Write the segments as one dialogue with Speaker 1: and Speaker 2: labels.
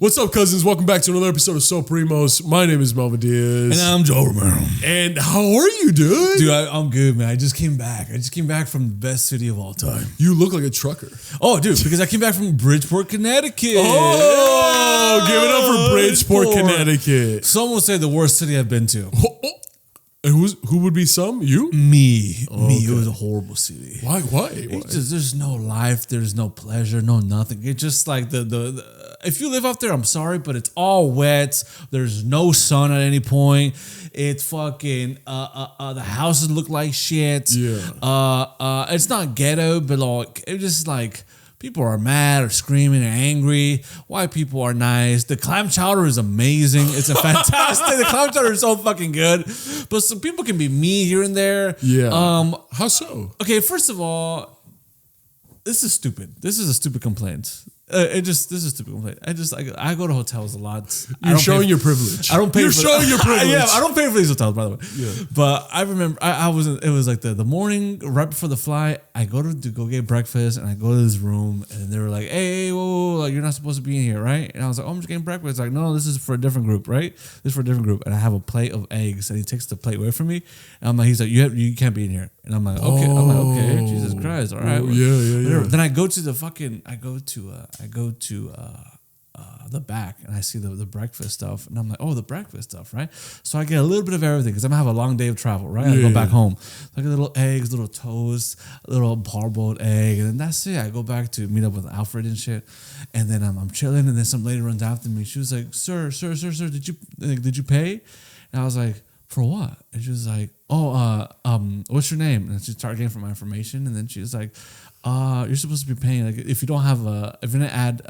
Speaker 1: What's up, cousins? Welcome back to another episode of SoulPrimos. My name is Melvin Diaz.
Speaker 2: And I'm Joel Romero.
Speaker 1: And how are you, dude?
Speaker 2: Dude, I'm good, man. I just came back. From the best city of all time.
Speaker 1: You look like a trucker.
Speaker 2: Oh, dude, because I came back from Bridgeport, Connecticut.
Speaker 1: Oh, give it up for Bridgeport, Connecticut.
Speaker 2: Some will say the worst city I've been to.
Speaker 1: And who would be some? You?
Speaker 2: Me.
Speaker 1: Oh,
Speaker 2: Me.
Speaker 1: okay.
Speaker 2: It was a horrible city.
Speaker 1: Why?
Speaker 2: It's just, there's no life. There's no pleasure. No nothing. It's just like the if you live out there, I'm sorry, but it's all wet. There's no sun at any point. It's fucking the houses look like shit.
Speaker 1: Yeah.
Speaker 2: It's not ghetto, but like it's just like people are mad or screaming and angry. White people are nice. The clam chowder is amazing. It's a fantastic. The clam chowder is so fucking good. But some people can be mean here and there.
Speaker 1: Yeah. How so?
Speaker 2: Okay, first of all, this is stupid. This is a stupid complaint. This is a stupid complaint. I go to hotels a lot.
Speaker 1: You're showing your privilege.
Speaker 2: I don't pay.
Speaker 1: You're showing your privilege.
Speaker 2: Yeah, I don't pay for these hotels, by the way.
Speaker 1: Yeah.
Speaker 2: But I remember I was. It was like the morning right before the flight. I go to go get breakfast, and I go to this room, and they were like, "Hey, whoa, like you're not supposed to be in here, right?" And I was like, "Oh, I'm just getting breakfast." Like, no, this is for a different group, right? This is for a different group. And I have a plate of eggs, and he takes the plate away from me, and I'm like, he's like, you can't be in here, and I'm like, okay, okay, Jesus Christ, all right,
Speaker 1: yeah.
Speaker 2: Then I go to the fucking, I go to the back, and I see the breakfast stuff, and I'm like, oh, the breakfast stuff, right? So I get a little bit of everything because I'm gonna have a long day of travel, right? I go back home, like little eggs, little toast, a little hard-boiled egg, and then that's it. I go back to meet up with Alfred and shit, and then I'm chilling, and then some lady runs after me. She was like, sir, did you pay? And I was like, for what? And she was like, oh, what's your name? And she started getting for my information, and then she was like, you're supposed to be paying. Like, if you don't have if you're gonna add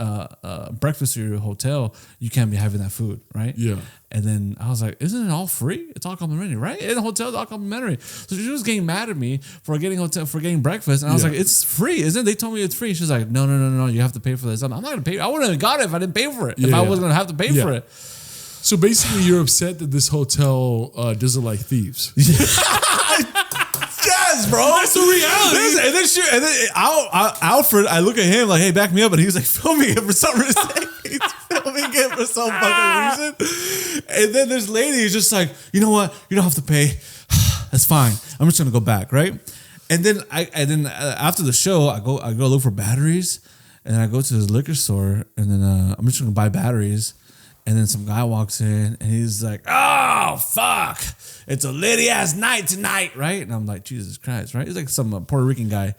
Speaker 2: breakfast to your hotel, you can't be having that food, right?
Speaker 1: Yeah.
Speaker 2: And then I was like, isn't it all free? It's all complimentary, right? In the hotel, it's all complimentary. So she was getting mad at me for getting breakfast, and I was like, it's free, isn't it? They told me it's free. She's like, no, you have to pay for this. I'm not gonna pay. I wouldn't have got it if I didn't pay for it. If I was gonna have to pay for it.
Speaker 1: So basically, you're upset that this hotel doesn't like thieves.
Speaker 2: Yes, bro.
Speaker 1: That's the reality.
Speaker 2: And then Alfred, I look at him like, hey, back me up. And he was like filming it for some reason. He's filming it for some fucking reason. And then this lady is just like, you know what? You don't have to pay. That's fine. I'm just going to go back, right? And then after the show, I go look for batteries. And then I go to this liquor store. And then I'm just going to buy batteries. And then some guy walks in and he's like, oh, fuck. It's a litty ass night tonight, right? And I'm like, Jesus Christ, right? He's like some Puerto Rican guy.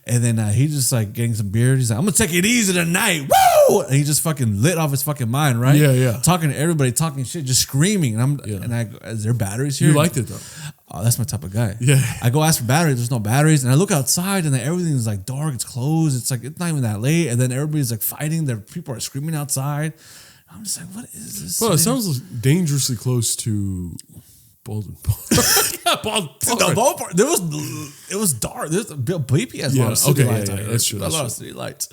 Speaker 2: And then he's just like getting some beer. He's like, I'm going to take it easy tonight. Woo! And he just fucking lit off his fucking mind, right?
Speaker 1: Yeah.
Speaker 2: Talking to everybody, talking shit, just screaming. And is there batteries here?
Speaker 1: You liked it, though.
Speaker 2: Oh, that's my type of guy.
Speaker 1: Yeah.
Speaker 2: I go ask for batteries. There's no batteries. And I look outside and then everything's like dark. It's closed. It's like, it's not even that late. And then everybody's like fighting. People are screaming outside. I'm just like, what is this?
Speaker 1: Well, it sounds dangerously close to Baldwin Park.
Speaker 2: The ballpark. It was dark. There's a BP has a lot of city lights.
Speaker 1: That's true.
Speaker 2: A lot of city lights.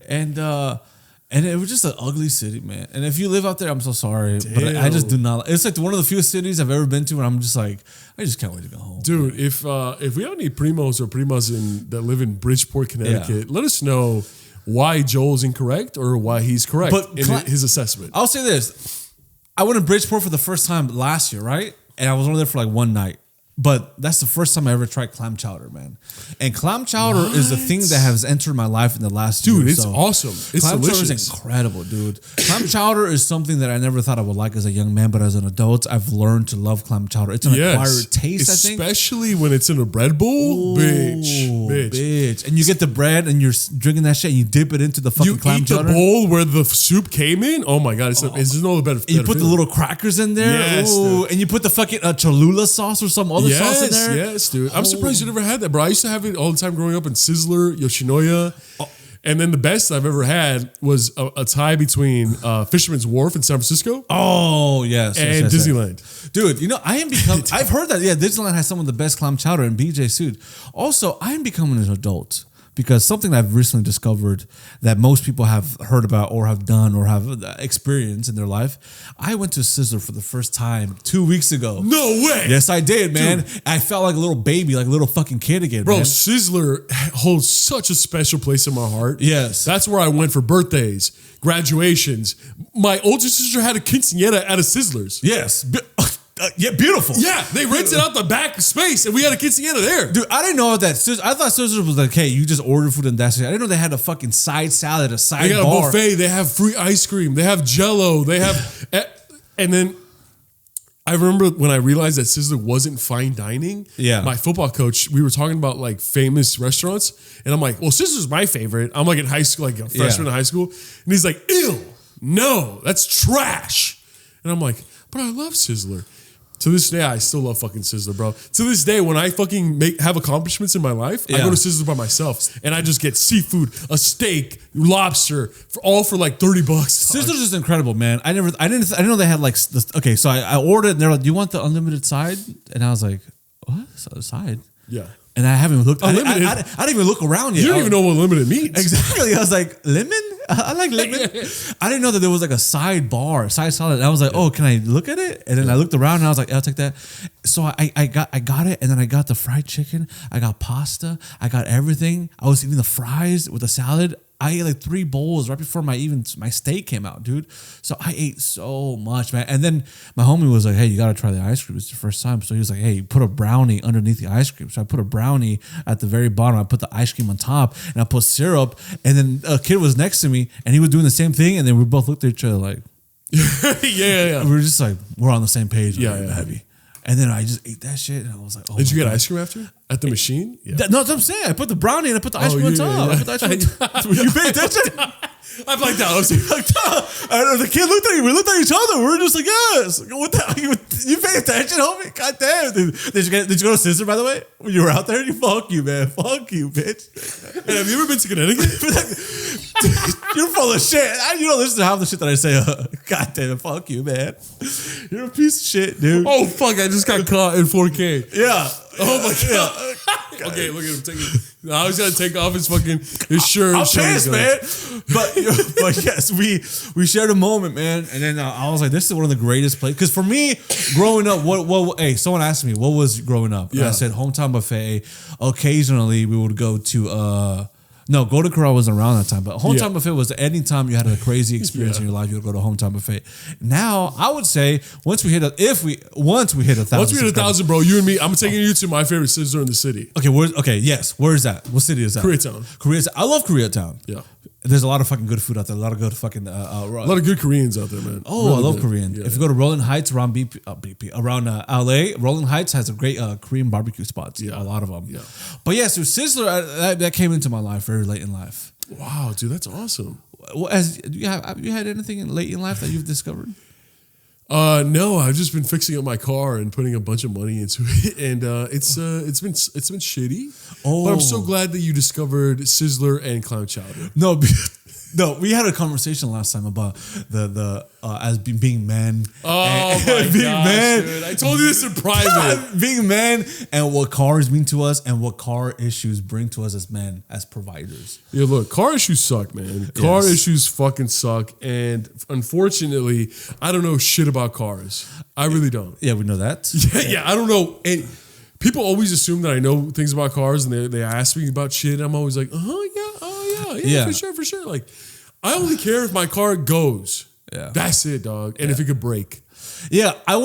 Speaker 2: And it was just an ugly city, man. And if you live out there, I'm so sorry. Damn. But I just do not. It's like one of the few cities I've ever been to and I'm just like, I just can't wait to go home.
Speaker 1: Dude, if we have any primos or primas that live in Bridgeport, Connecticut, let us know why Joel's incorrect or why he's correct in his assessment.
Speaker 2: I'll say this. I went to Bridgeport for the first time last year, right? And I was only there for like one night. But that's the first time I ever tried clam chowder, man. And clam chowder is the thing that has entered my life in the last year.
Speaker 1: Dude, it's awesome. It's
Speaker 2: clam
Speaker 1: delicious.
Speaker 2: chowder is incredible, dude. Clam chowder is something that I never thought I would like as a young man, but as an adult, I've learned to love clam chowder. It's an acquired taste, I think.
Speaker 1: Especially when it's in a bread bowl. Bitch.
Speaker 2: And you get the bread and you're drinking that shit and you dip it into the fucking clam chowder.
Speaker 1: You eat the bowl where the soup came in. Oh my God. It's no better.
Speaker 2: You put the little crackers in there.
Speaker 1: Yes,
Speaker 2: and you put the fucking Cholula sauce or some other sauce in there.
Speaker 1: Yes, dude. I'm surprised you never had that, bro. I used to have it all the time growing up in Sizzler, Yoshinoya. And then the best I've ever had was a tie between Fisherman's Wharf in San Francisco.
Speaker 2: Oh, yes.
Speaker 1: And Disneyland.
Speaker 2: Yes. Dude, you know, I've heard that, Disneyland has some of the best clam chowder and BJ Suit. Also, I am becoming an adult. Because something I've recently discovered that most people have heard about or have done or have experienced in their life, I went to Sizzler for the first time 2 weeks ago.
Speaker 1: No way.
Speaker 2: Yes, I did, man.
Speaker 1: Dude.
Speaker 2: I felt like a little baby, like a little fucking kid again,
Speaker 1: Bro,
Speaker 2: man.
Speaker 1: Sizzler holds such a special place in my heart.
Speaker 2: Yes.
Speaker 1: That's where I went for birthdays, graduations. My older sister had a quinceañera at a Sizzler's.
Speaker 2: Yes. Yeah, beautiful.
Speaker 1: Yeah, they rented out the back space, and we had a quinceañera there.
Speaker 2: Dude, I didn't know that. I thought Sizzler was like, hey, you just order food and that's it. I didn't know they had a fucking side salad, a side bar.
Speaker 1: They got a buffet. They have free ice cream. They have Jell-O. They have, and then I remember when I realized that Sizzler wasn't fine dining.
Speaker 2: Yeah,
Speaker 1: my football coach, we were talking about like famous restaurants, and I'm like, well, Sizzler's my favorite. I'm like in high school, like a freshman in high school, and he's like, ew, no, that's trash. And I'm like, but I love Sizzler. To this day, I still love fucking Sizzler, bro. To this day, when I fucking have accomplishments in my life, I go to Sizzler by myself, and I just get seafood, a steak, lobster, for like $30.
Speaker 2: Sizzler's is incredible, man. I didn't know they had like this. Okay, so I ordered, and they're like, "Do you want the unlimited side?" And I was like, "What? Side?"
Speaker 1: Yeah.
Speaker 2: And I haven't looked. I
Speaker 1: Unlimited.
Speaker 2: didn't even look around yet.
Speaker 1: You don't even know what limited means.
Speaker 2: Exactly. I was like, lemon? I like lemon. I didn't know that there was like a side salad. And I was like, oh, can I look at it? And then I looked around and I was like, I'll take that. So I got it, and then I got the fried chicken. I got pasta. I got everything. I was eating the fries with the salad. I ate like 3 bowls right before my steak came out, dude. So I ate so much, man. And then my homie was like, hey, you got to try the ice cream. It's the first time. So he was like, hey, put a brownie underneath the ice cream. So I put a brownie at the very bottom. I put the ice cream on top, and I put syrup. And then a kid was next to me, and he was doing the same thing. And then we both looked at each other like,
Speaker 1: yeah.
Speaker 2: We were just like, we're on the same page.
Speaker 1: Yeah,
Speaker 2: heavy. And then I just ate that shit, and I was like, oh.
Speaker 1: Did you get ice cream after? At the machine?
Speaker 2: Yeah. No, that's what I'm saying. I put the brownie and I put the ice cream on top. I put the ice cream on top. You paid attention?
Speaker 1: I'm like that. I was like,
Speaker 2: and the kid looked at me. We looked at each other. We were just like, yes. What the hell? You pay attention, homie? God damn. Did you go to Sizzler, by the way? When you were out there? Fuck you, man. Fuck you, bitch.
Speaker 1: And have you ever been to Connecticut?
Speaker 2: You're full of shit. You don't listen to half the shit that I say. God damn it. Fuck you, man. You're a piece of shit, dude.
Speaker 1: Oh, fuck. I just got caught in 4K.
Speaker 2: Yeah.
Speaker 1: Oh, my God. Okay, look at him taking. Now he's got to take off his fucking his shirt.
Speaker 2: I'm pissed, man. But yes, we shared a moment, man. And then I was like, this is one of the greatest places. Because for me, growing up, hey, someone asked me, what was growing up? And I said, hometown buffet. Occasionally, we would go to Golden Corral wasn't around that time, but hometown buffet was any time you had a crazy experience in your life, you would go to hometown buffet. Now, I would say once we hit 1,000. Once we hit
Speaker 1: 1,000, bro, you and me, I'm taking you to my favorite Sizzler in the city.
Speaker 2: Okay, yes. Where is that? What city is that?
Speaker 1: Koreatown.
Speaker 2: I love Koreatown.
Speaker 1: Yeah.
Speaker 2: There's a lot of fucking good food out there. A lot of good fucking
Speaker 1: a lot of good Koreans out there, man.
Speaker 2: Oh, really I love Korean. Yeah. If you go to Rolling Heights around around LA, Rolling Heights has a great Korean barbecue spots. Yeah, a lot of them. Yeah. But yeah, so Sizzler that came into my life very late in life.
Speaker 1: Wow, dude, that's awesome.
Speaker 2: Well, have you had anything late in life that you've discovered?
Speaker 1: No, I've just been fixing up my car and putting a bunch of money into it, and it's been shitty. Oh, but I'm so glad that you discovered Sizzler and clam chowder.
Speaker 2: No, we had a conversation last time about the as being men.
Speaker 1: Oh my gosh, dude! I told you this in private.
Speaker 2: Being men and what cars mean to us and what car issues bring to us as men, as providers.
Speaker 1: Yeah, look, car issues suck, man. Car issues fucking suck, and unfortunately, I don't know shit about cars. I really don't.
Speaker 2: Yeah, we know that.
Speaker 1: Yeah, I don't know. And people always assume that I know things about cars, and they ask me about shit, and I'm always like, yeah, for sure. Like, I only care if my car goes. Yeah, that's it, dog. And if it could break.
Speaker 2: Yeah, I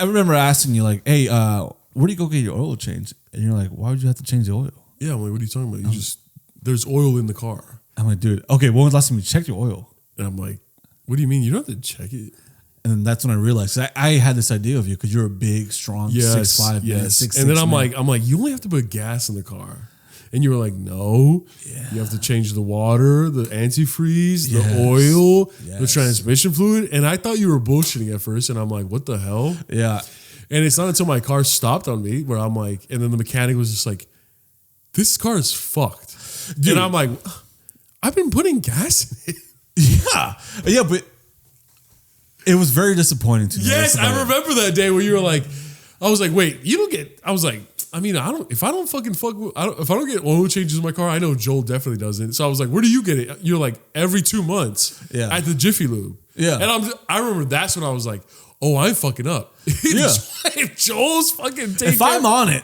Speaker 2: remember asking you like, hey, where do you go get your oil changed? And you're like, why would you have to change the oil?
Speaker 1: Yeah, I'm like, what are you talking about? There's oil in the car.
Speaker 2: I'm like, dude, okay, when was the last time you checked your oil?
Speaker 1: And I'm like, what do you mean? You don't have to check it.
Speaker 2: And then that's when I realized I had this idea of you because you're a big, strong 6'5", man, 6'6".
Speaker 1: And then I'm like, you only have to put gas in the car. And you were like, no, you have to change the water, the antifreeze, the oil, the transmission fluid. And I thought you were bullshitting at first. And I'm like, what the hell?
Speaker 2: Yeah.
Speaker 1: And it's not until my car stopped on me where I'm like, and then the mechanic was just like, this car is fucked. Dude. And I'm like, I've been putting gas in it.
Speaker 2: Yeah, but it was very disappointing to me.
Speaker 1: Yes, I remember that day where you were like, I was like, wait, you don't get, I was like, I mean, if I don't get oil changes in my car, I know Joel definitely doesn't. So I was like, where do you get it? You're like, every 2 months at the Jiffy Lube. Yeah. And I remember that's when I was like, oh, I'm fucking up. Yeah. If Joel's fucking taking
Speaker 2: If I'm on it,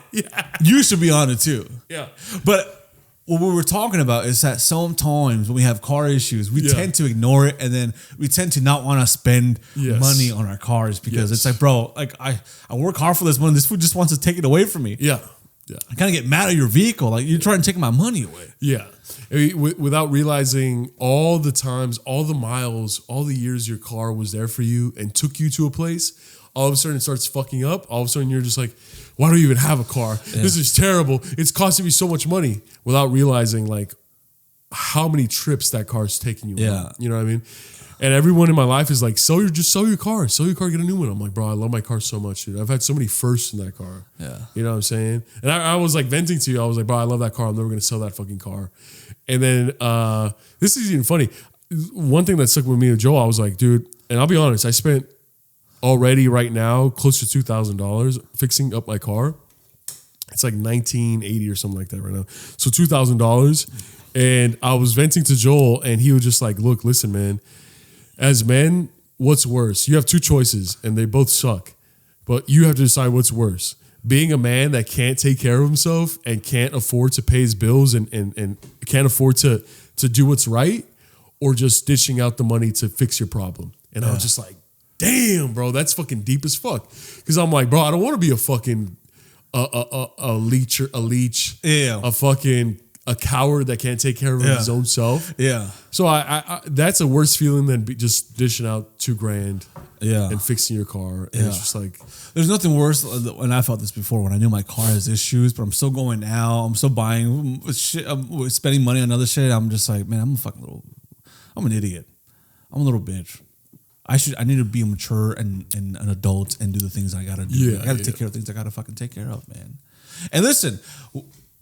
Speaker 2: you should be on it too.
Speaker 1: Yeah.
Speaker 2: But what we were talking about is that sometimes when we have car issues, we tend to ignore it, and then we tend to not want to spend money on our cars because it's like, bro, like I work hard for this money. This food just wants to take it away from me.
Speaker 1: Yeah.
Speaker 2: I kind of get mad at your vehicle. Like, you're trying to take my money away.
Speaker 1: Yeah. Without realizing all the times, all the miles, all the years your car was there for you and took you to a place, all of a sudden it starts fucking up. All of a sudden you're just like, why do you even have a car? Yeah. This is terrible. It's costing me so much money, without realizing like how many trips that car's taking you on. You know what I mean? And everyone in my life is like, sell your car. Sell your car, get a new one. I'm like, bro, I love my car so much, dude. I've had so many firsts in that car. Yeah. You know what I'm saying? And I was like venting to you. I was like, bro, I love that car. I'm never going to sell that fucking car. And then this is even funny. One thing that stuck with me and Joe, I was like, dude, and I'll be honest, I spent already right now close to $2,000 fixing up my car. It's like $1,980 or something like that right now. So $2,000. And I was venting to Joel, and he was just like, look, listen, man. As men, what's worse? You have two choices, and they both suck. But you have to decide what's worse. Being a man that can't take care of himself and can't afford to pay his bills and can't afford to do what's right, or just dishing out the money to fix your problem. And I was just like, damn, bro, that's fucking deep as fuck. Because I'm like, bro, I don't want to be a fucking a leech, a fucking a coward that can't take care of his own self. Yeah. So I that's a worse feeling than just dishing out $2,000. And fixing your car. And it's just like,
Speaker 2: there's nothing worse. And I felt this before when I knew my car has issues, but I'm still going out. I'm still buying shit. I'm spending money on other shit. I'm just like, man, I'm an idiot. I'm a little bitch. I need to be mature and an adult and do the things I gotta do. I gotta take care of things I gotta fucking take care of, man. And listen,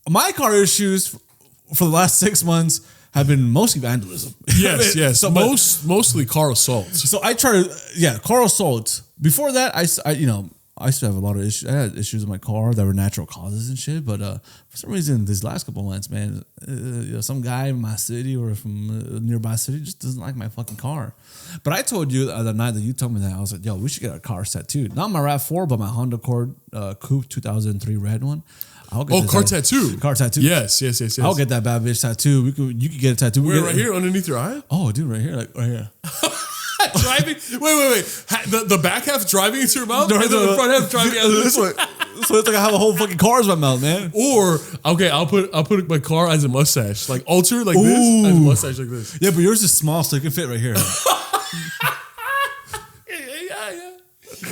Speaker 2: my car issues for the last 6 months have been mostly vandalism.
Speaker 1: Yes. So mostly car assaults.
Speaker 2: So I try to, car assaults. Before that, I used to have a lot of issues. I had issues with my car that were natural causes and shit. But for some reason, these last couple months, man, some guy in my city or from a nearby city just doesn't like my fucking car. But I told you the other night that you told me that, I was like, yo, we should get a car tattooed. Not my RAV4, but my Honda Accord Coupe 2003 red one.
Speaker 1: Car tattoo.
Speaker 2: Car tattoo.
Speaker 1: Yes.
Speaker 2: I'll get that bad bitch tattoo. You could get a tattoo.
Speaker 1: Where, right here underneath your eye?
Speaker 2: Oh, dude, right here. Like right here.
Speaker 1: Driving? Wait. The back half driving into your mouth? Or the front half driving out of this way?
Speaker 2: So it's like I have a whole fucking car in my mouth, man.
Speaker 1: Or, okay, I'll put my car as a mustache. Like alter like this, as a mustache like this.
Speaker 2: Yeah, but yours is small, so it can fit right here.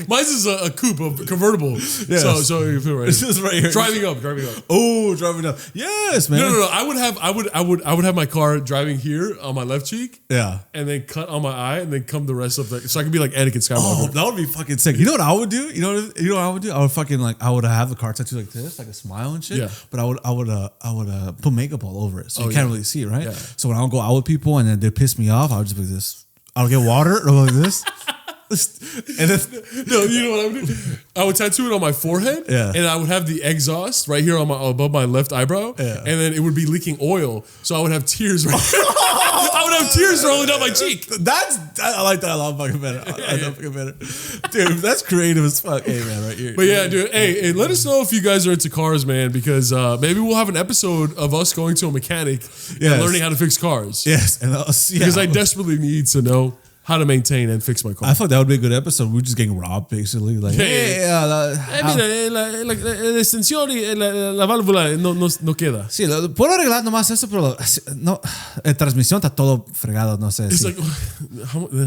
Speaker 1: Mine is a coupe, a convertible. Yes. So you feel right.
Speaker 2: It's just right here.
Speaker 1: Driving up.
Speaker 2: Oh, driving up. Yes, man.
Speaker 1: No. I would have my car driving here on my left cheek.
Speaker 2: Yeah.
Speaker 1: And then cut on my eye, and then come the rest of the. So I could be like Anakin Skywalker.
Speaker 2: Oh, that would be fucking sick. You know what I would do? You know what I would do? I would fucking I would have the car tattoo like this, like a smile and shit. Yeah. But I would put makeup all over it, so you can't really see it, right? Yeah. So when I would go out with people and then they piss me off, I would just be like this. I would get water and go like this. And then,
Speaker 1: no, you know what I would do? I would tattoo it on my forehead, and I would have the exhaust right here above my left eyebrow, and then it would be leaking oil, so I would have tears right here. I would have tears rolling down my cheek.
Speaker 2: I like that a lot fucking better. I love fucking better. Dude, that's creative as fuck. Hey, man, right here.
Speaker 1: But yeah, dude, hey, let us know if you guys are into cars, man, because maybe we'll have an episode of us going to a mechanic and learning how to fix cars.
Speaker 2: Yes. And
Speaker 1: because I despereally need to know how to maintain and fix my car.
Speaker 2: I thought that would be a good episode. We're just getting robbed, basically. Like,
Speaker 1: mira, la extensión y la válvula no queda.
Speaker 2: Sí, puedo arreglar nomás eso, pero no, la transmisión está todo fregado, no sé.
Speaker 1: It's like,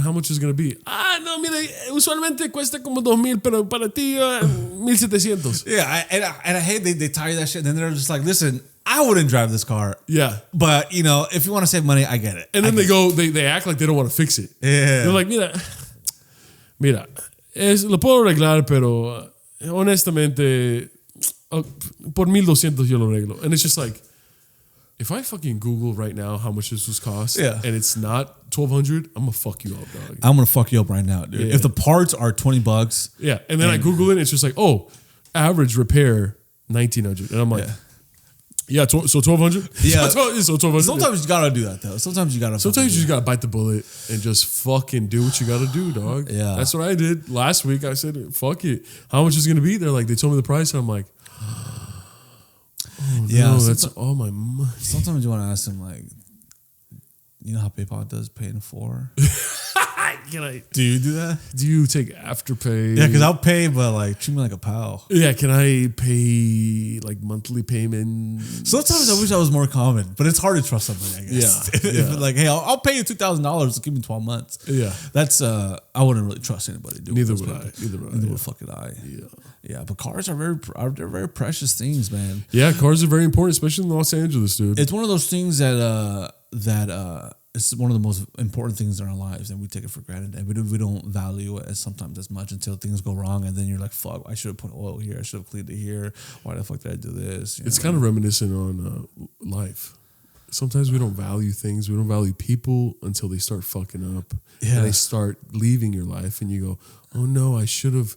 Speaker 1: how much is it going to be? No, mira, usualmente cuesta como 2,000, pero para ti 1,700.
Speaker 2: Yeah, and I hate they tell you that shit, and then they're just like, listen, I wouldn't drive this car.
Speaker 1: Yeah.
Speaker 2: But, if you want to save money, I get it.
Speaker 1: And then they act like they don't want to fix it.
Speaker 2: Yeah.
Speaker 1: They're like, mira, lo puedo arreglar, pero honestamente, por 1,200 yo lo arreglo. And it's just like, if I fucking Google right now how much this was cost, and it's not 1,200, I'm going to fuck you up, dog.
Speaker 2: I'm going to fuck you up right now, dude. Yeah. If the parts are $20.
Speaker 1: Yeah. And then I Google it, and it's just like, average repair, 1,900. And I'm like, yeah, so 1,200?
Speaker 2: Yeah.
Speaker 1: So 1,200.
Speaker 2: Sometimes you gotta do that, though. Sometimes you
Speaker 1: just gotta bite the bullet and just fucking do what you gotta do, dog.
Speaker 2: Yeah.
Speaker 1: That's what I did last week. I said, fuck it. How much is it gonna be? They told me the price, and I'm like, no, that's all my money.
Speaker 2: Sometimes you want to ask him, like, you know how PayPal does pay in 4? Do you do that?
Speaker 1: Do you take Afterpay?
Speaker 2: Yeah, because I'll pay, but like treat me like a pal.
Speaker 1: Yeah, can I pay like monthly payments?
Speaker 2: Sometimes I wish I was more common, but it's hard to trust somebody, I guess. If like, hey, I'll pay you $2,000 to give me 12 months.
Speaker 1: Yeah,
Speaker 2: that's I wouldn't really trust anybody.
Speaker 1: Neither would I. Neither
Speaker 2: would fucking I. Yeah, but cars are they're very precious things, man.
Speaker 1: Yeah, cars are very important, especially in Los Angeles, dude.
Speaker 2: It's one of those things that it's one of the most important things in our lives, and we take it for granted, and we don't value it sometimes as much until things go wrong, and then you're like, "Fuck! I should have put oil here. I should have cleaned it here. Why the fuck did I do this?"
Speaker 1: It's kind of reminiscent on life. Sometimes we don't value things. We don't value people until they start fucking up. Yeah, and they start leaving your life, and you go, "Oh no, I should have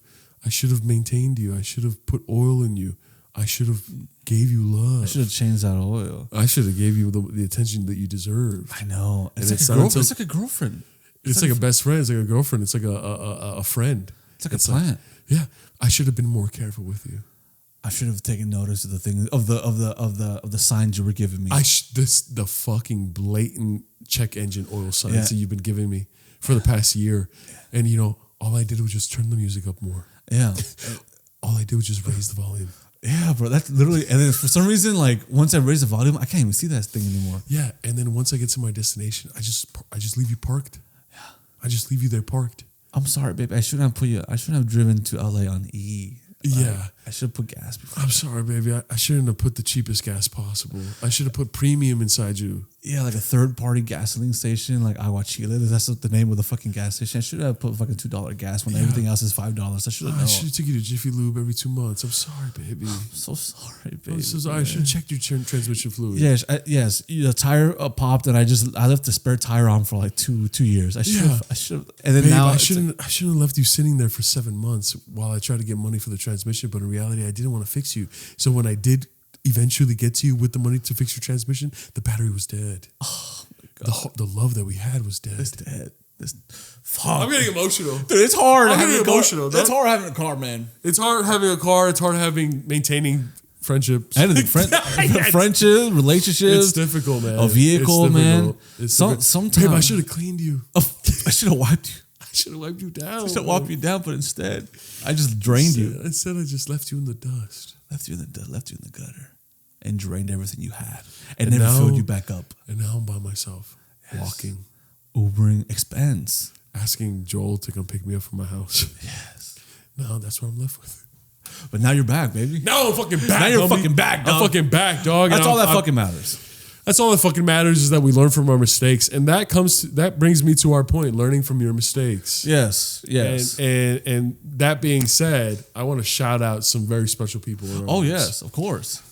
Speaker 1: maintained you. I should have put oil in you. I should have gave you love.
Speaker 2: I should have changed that oil.
Speaker 1: I should have gave you the attention that you deserve."
Speaker 2: I know. It's like a girlfriend.
Speaker 1: It's like a best friend. It's like a girlfriend. It's like a friend.
Speaker 2: It's like a plant.
Speaker 1: Yeah. I should have been more careful with you.
Speaker 2: I should have taken notice of the things of the signs you were giving me.
Speaker 1: The fucking blatant check engine oil signs that you've been giving me for the past year. Yeah. And all I did was just turn the music up more.
Speaker 2: Yeah.
Speaker 1: All I did was just raise the volume.
Speaker 2: Yeah, bro, that's literally, and then for some reason, like once I raise the volume, I can't even see that thing anymore.
Speaker 1: Yeah, and then once I get to my destination, I just leave you parked. Yeah, I just leave you there parked.
Speaker 2: I'm sorry, babe. I shouldn't have driven to LA on E.
Speaker 1: Yeah,
Speaker 2: I should have put gas before.
Speaker 1: I'm sorry, baby. I shouldn't have put the cheapest gas possible. I should have put premium inside you.
Speaker 2: Yeah, like a third-party gasoline station, like Agua Chile. That's the name of the fucking gas station. I should have put fucking $2 gas when everything else is $5. I should have known.
Speaker 1: I should have taken you to Jiffy Lube every 2 months. I'm sorry, baby.
Speaker 2: I'm so sorry, baby.
Speaker 1: I should have checked your transmission fluid.
Speaker 2: Yes, yes. The tire popped, and I left the spare tire on for like two years. I should have. And then now
Speaker 1: I shouldn't have left you sitting there for 7 months while I tried to get money for the transmission. But in reality, I didn't want to fix you. So when I did eventually get to you with the money to fix your transmission, the battery was dead. Oh my God. The love that we had was dead.
Speaker 2: It's dead.
Speaker 1: Fuck. I'm getting emotional.
Speaker 2: Dude, it's hard.
Speaker 1: I'm getting emotional.
Speaker 2: It's hard having a car, man.
Speaker 1: It's hard having a car. It's hard maintaining friendships.
Speaker 2: Anything. Friendships, relationships.
Speaker 1: It's difficult, man.
Speaker 2: A vehicle, man.
Speaker 1: Sometimes. Babe, I should have cleaned you.
Speaker 2: I should have wiped you.
Speaker 1: I should have wiped you down.
Speaker 2: I should have wiped you down, but instead, I just drained you.
Speaker 1: Instead, I just left you in the dust.
Speaker 2: Left you in the gutter. And drained everything you had. And never filled you back up.
Speaker 1: And now I'm by myself. Yes. Walking.
Speaker 2: Ubering expense.
Speaker 1: Asking Joel to come pick me up from my house.
Speaker 2: Yes.
Speaker 1: No, that's what I'm left with.
Speaker 2: But now you're back, baby.
Speaker 1: Now I'm fucking back.
Speaker 2: Now you're fucking back, dog.
Speaker 1: I'm fucking back, dog.
Speaker 2: That's all that fucking matters.
Speaker 1: That's all that fucking matters is that we learn from our mistakes. And that brings me to our point, learning from your mistakes.
Speaker 2: Yes.
Speaker 1: And that being said, I want to shout out some very special people.
Speaker 2: Oh, yes, of course.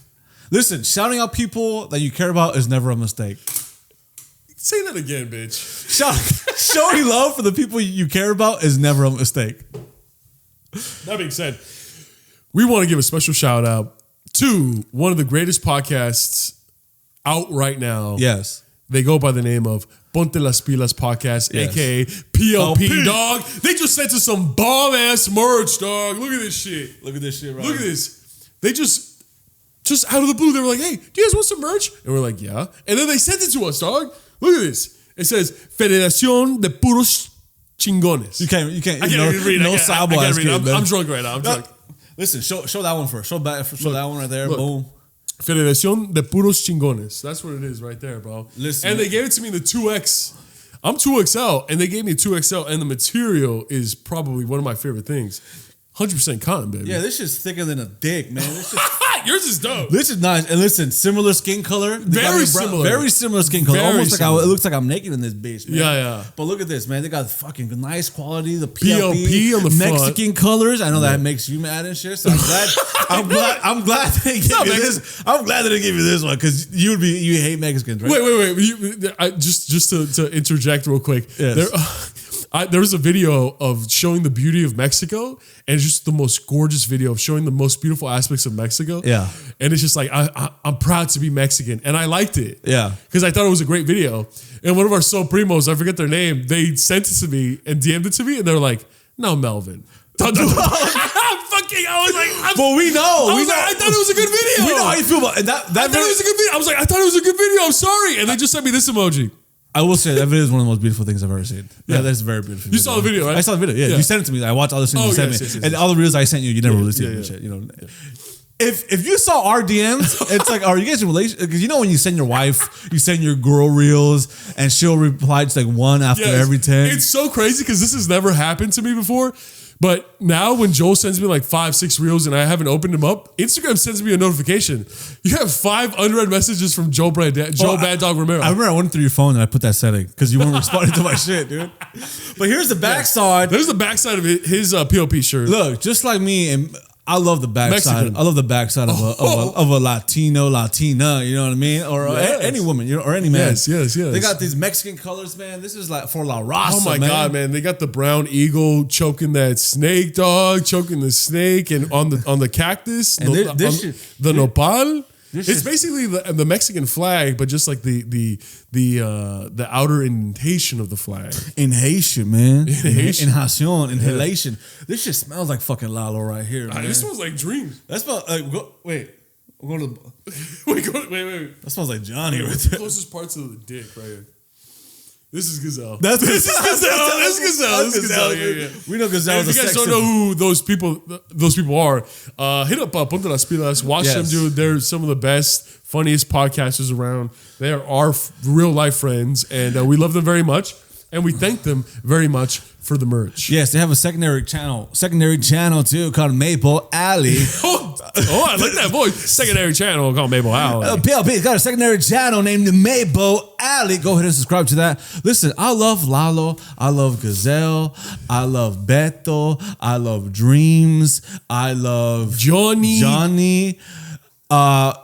Speaker 2: Listen, shouting out people that you care about is never a mistake.
Speaker 1: Say that again, bitch.
Speaker 2: Showing love for the people you care about is never a mistake.
Speaker 1: That being said, we want to give a special shout out to one of the greatest podcasts out right now.
Speaker 2: Yes.
Speaker 1: They go by the name of Ponte Las Pilas Podcast, aka PLP, dog. They just sent us some bomb-ass merch, dog. Look at this shit.
Speaker 2: Look at this shit, right?
Speaker 1: Look at this. They just out of the blue, they were like, hey, do you guys want some merch? And we're like, yeah. And then they sent it to us, dog. Look at this. It says, Federación de Puros Chingones.
Speaker 2: You can't.
Speaker 1: I can't even read.
Speaker 2: No sabo.
Speaker 1: I'm drunk right now. I'm drunk.
Speaker 2: Listen, show that one first. Show that one right there. Look. Boom.
Speaker 1: Federación de Puros Chingones. That's what it is right there, bro.
Speaker 2: Listen.
Speaker 1: And they gave it to me in the 2X. I'm 2XL, and they gave me a 2XL, and the material is probably one of my favorite things. 100% cotton, baby.
Speaker 2: Yeah, this shit's thicker than a dick, man.
Speaker 1: Yours is dope.
Speaker 2: This is nice. And listen, similar skin color.
Speaker 1: Very similar.
Speaker 2: Very similar skin color.
Speaker 1: Very
Speaker 2: Almost
Speaker 1: similar.
Speaker 2: like it looks like I'm naked in this bitch, man.
Speaker 1: Yeah.
Speaker 2: But look at this, man. They got fucking nice quality. The PLP
Speaker 1: on the
Speaker 2: Mexican
Speaker 1: front.
Speaker 2: colors. I know that makes you mad and shit. So I'm glad they gave you this. I'm glad that they gave you this one because you hate Mexicans, right?
Speaker 1: Wait. Just to interject real quick.
Speaker 2: Yes.
Speaker 1: There was a video of showing the beauty of Mexico, and it's just the most gorgeous video of showing the most beautiful aspects of Mexico.
Speaker 2: Yeah.
Speaker 1: And it's just like, I'm proud to be Mexican. And I liked it.
Speaker 2: Yeah.
Speaker 1: Because I thought it was a great video. And one of our SoulPrimos, I forget their name, they sent it to me and DM'd it to me, and they're like, no, Melvin. Fuck I was like,
Speaker 2: but we know.
Speaker 1: I thought it was a good video.
Speaker 2: We know how you feel about it.
Speaker 1: I thought it was a good video. I was like, I thought it was a good video. I'm sorry. And they just sent me this emoji.
Speaker 2: I will say that video is one of the most beautiful things I've ever seen. Yeah, that's very beautiful.
Speaker 1: You saw the video, right?
Speaker 2: I saw the video. Yeah, you sent it to me. I watched all the things you sent me, and all the videos I sent you. You never released it and shit. You know. If you saw our DMs, it's like, are you guys in relation? Because you know when you send your wife, you send your girl reels, and she'll reply just like one after every 10.
Speaker 1: It's so crazy because this has never happened to me before. But now when Joel sends me like 5-6 reels and I haven't opened them up, Instagram sends me a notification. You have 5 unread messages from Joe Bad Dog Romero.
Speaker 2: I remember I went through your phone and I put that setting because you weren't responding to my shit, dude. But here's the backside.
Speaker 1: There's the backside of his POP shirt.
Speaker 2: Look, just like me, and I love the backside. I love the backside of a Latino, Latina. You know what I mean? Or any woman, or any man.
Speaker 1: Yes.
Speaker 2: They got these Mexican colors, man. This is like for La Raza.
Speaker 1: Oh my God, man! They got the brown eagle choking that snake, dog, choking the snake, and on the cactus,
Speaker 2: and
Speaker 1: the nopal. It's basically the Mexican flag, but just like the outer indentation of the flag.
Speaker 2: Inhalation, man.
Speaker 1: Inhalation.
Speaker 2: Yeah. This shit smells like fucking Lalo right here, man.
Speaker 1: This smells like dreams.
Speaker 2: That smells like wait. We're going to
Speaker 1: wait.
Speaker 2: That smells like Johnny right there.
Speaker 1: Closest parts of the dick right here. This is Gazelle.
Speaker 2: This is
Speaker 1: Gazelle. Yeah.
Speaker 2: We know Gazelle.
Speaker 1: If you guys don't know who those people are, hit up Ponte las Pilas. Watch them, dude. They're some of the best, funniest podcasters around. They are our real life friends, and we love them very much. And we thank them very much for the merch.
Speaker 2: Yes, they have a secondary channel too called Maple Alley.
Speaker 1: I like that voice. Secondary channel called Maple Alley.
Speaker 2: PLP got a secondary channel named Maple Alley. Go ahead and subscribe to that. Listen, I love Lalo. I love Gazelle. I love Beto. I love Dreams. I love Johnny.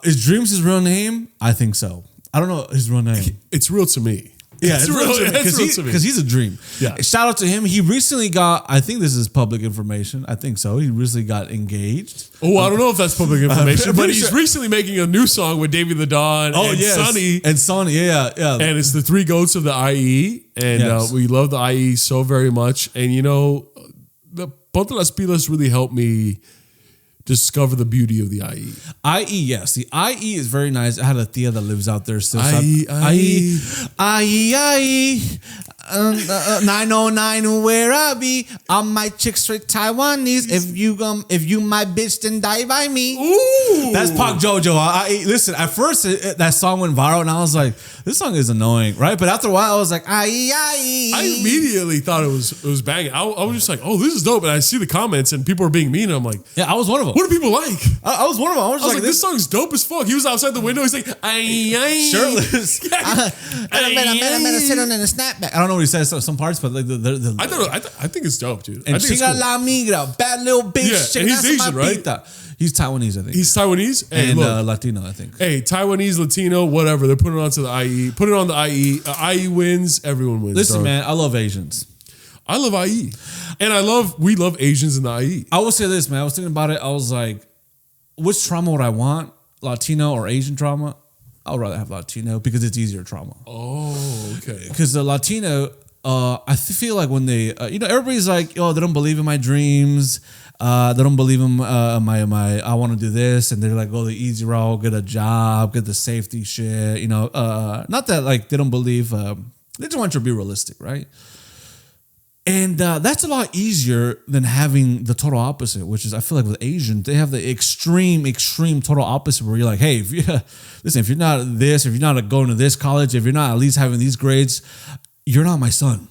Speaker 2: Is Dreams his real name? I think so. I don't know his real name.
Speaker 1: It's real to me.
Speaker 2: Yeah, it's real because he's a dream. Yeah. Shout out to him. He recently got, I think this is public information. I think so. He recently got engaged.
Speaker 1: Oh, I don't know if that's public information, but he's recently making a new song with Davey the Don Sonny.
Speaker 2: And Sonny, yeah.
Speaker 1: And it's the three goats of the IE. And we love the IE so very much. And you know, the Ponte las Pilas really helped me discover the beauty of the IE.
Speaker 2: IE, yes. The IE is very nice. I had a Thea that lives out there still.
Speaker 1: IE.
Speaker 2: 909 where I be. All my chicks straight Taiwanese. If you my bitch, then die by me.
Speaker 1: Ooh.
Speaker 2: That's Park Jojo. Listen, at first that song went viral and I was like, this song is annoying, right? But after a while I was like, IE.
Speaker 1: I immediately thought it was banging. I was just like, oh, this is dope. And I see the comments and people are being mean. And I'm like,
Speaker 2: yeah, I was one of them.
Speaker 1: What do people like?
Speaker 2: I was one of them. I was
Speaker 1: like, this song's dope as fuck. He was outside the window. He's like,
Speaker 2: shirtless. I'm gonna sit on in a snapback. I don't know what he says some parts, but like
Speaker 1: I think it's dope, dude.
Speaker 2: And Chinga La Migra, bad little bitch.
Speaker 1: Yeah, and he's Asian, right?
Speaker 2: He's Taiwanese, I think.
Speaker 1: He's Taiwanese
Speaker 2: and Latino, I think.
Speaker 1: Hey, Taiwanese, Latino, whatever. They're putting it onto the IE. Put it on the IE. IE wins. Everyone wins.
Speaker 2: Listen, man, I love Asians.
Speaker 1: I love IE, and we love Asians in the IE.
Speaker 2: I will say this, man. I was thinking about it. I was like, which trauma would I want? Latino or Asian trauma? I would rather have Latino because it's easier trauma.
Speaker 1: Oh, okay.
Speaker 2: Because the Latino, I feel like when they, everybody's like, oh, they don't believe in my dreams. They don't believe in my I want to do this. And they're like, go the easy route, get a job, get the safety shit. Not that like they don't believe, they just want you to be realistic, right? And that's a lot easier than having the total opposite, which is I feel like with Asians, they have the extreme total opposite where you're like, hey, if you're not this, if you're not going to this college, if you're not at least having these grades, you're not my son.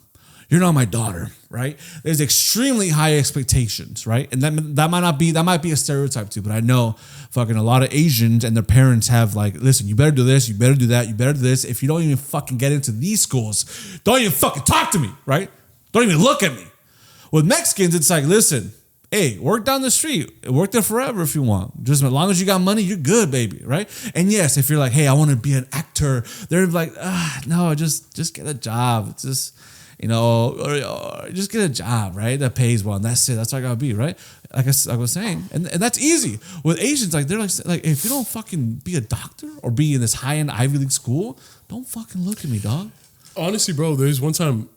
Speaker 2: You're not my daughter, right? There's extremely high expectations, right? And that might be a stereotype too, but I know fucking a lot of Asians and their parents have like, listen, you better do this, you better do that, you better do this. If you don't even fucking get into these schools, don't even fucking talk to me, right? Don't even look at me. With Mexicans, it's like, listen, hey, work down the street. Work there forever if you want. Just as long as you got money, you're good, baby, right? And yes, if you're like, hey, I want to be an actor, they're like, no, just get a job. It's just, or just get a job, right? That pays well. And that's it. That's how I gotta be, right? Like I was saying, and that's easy. With Asians, like they're like, if you don't fucking be a doctor or be in this high-end Ivy League school, don't fucking look at me, dog.
Speaker 1: Honestly, bro, there's one time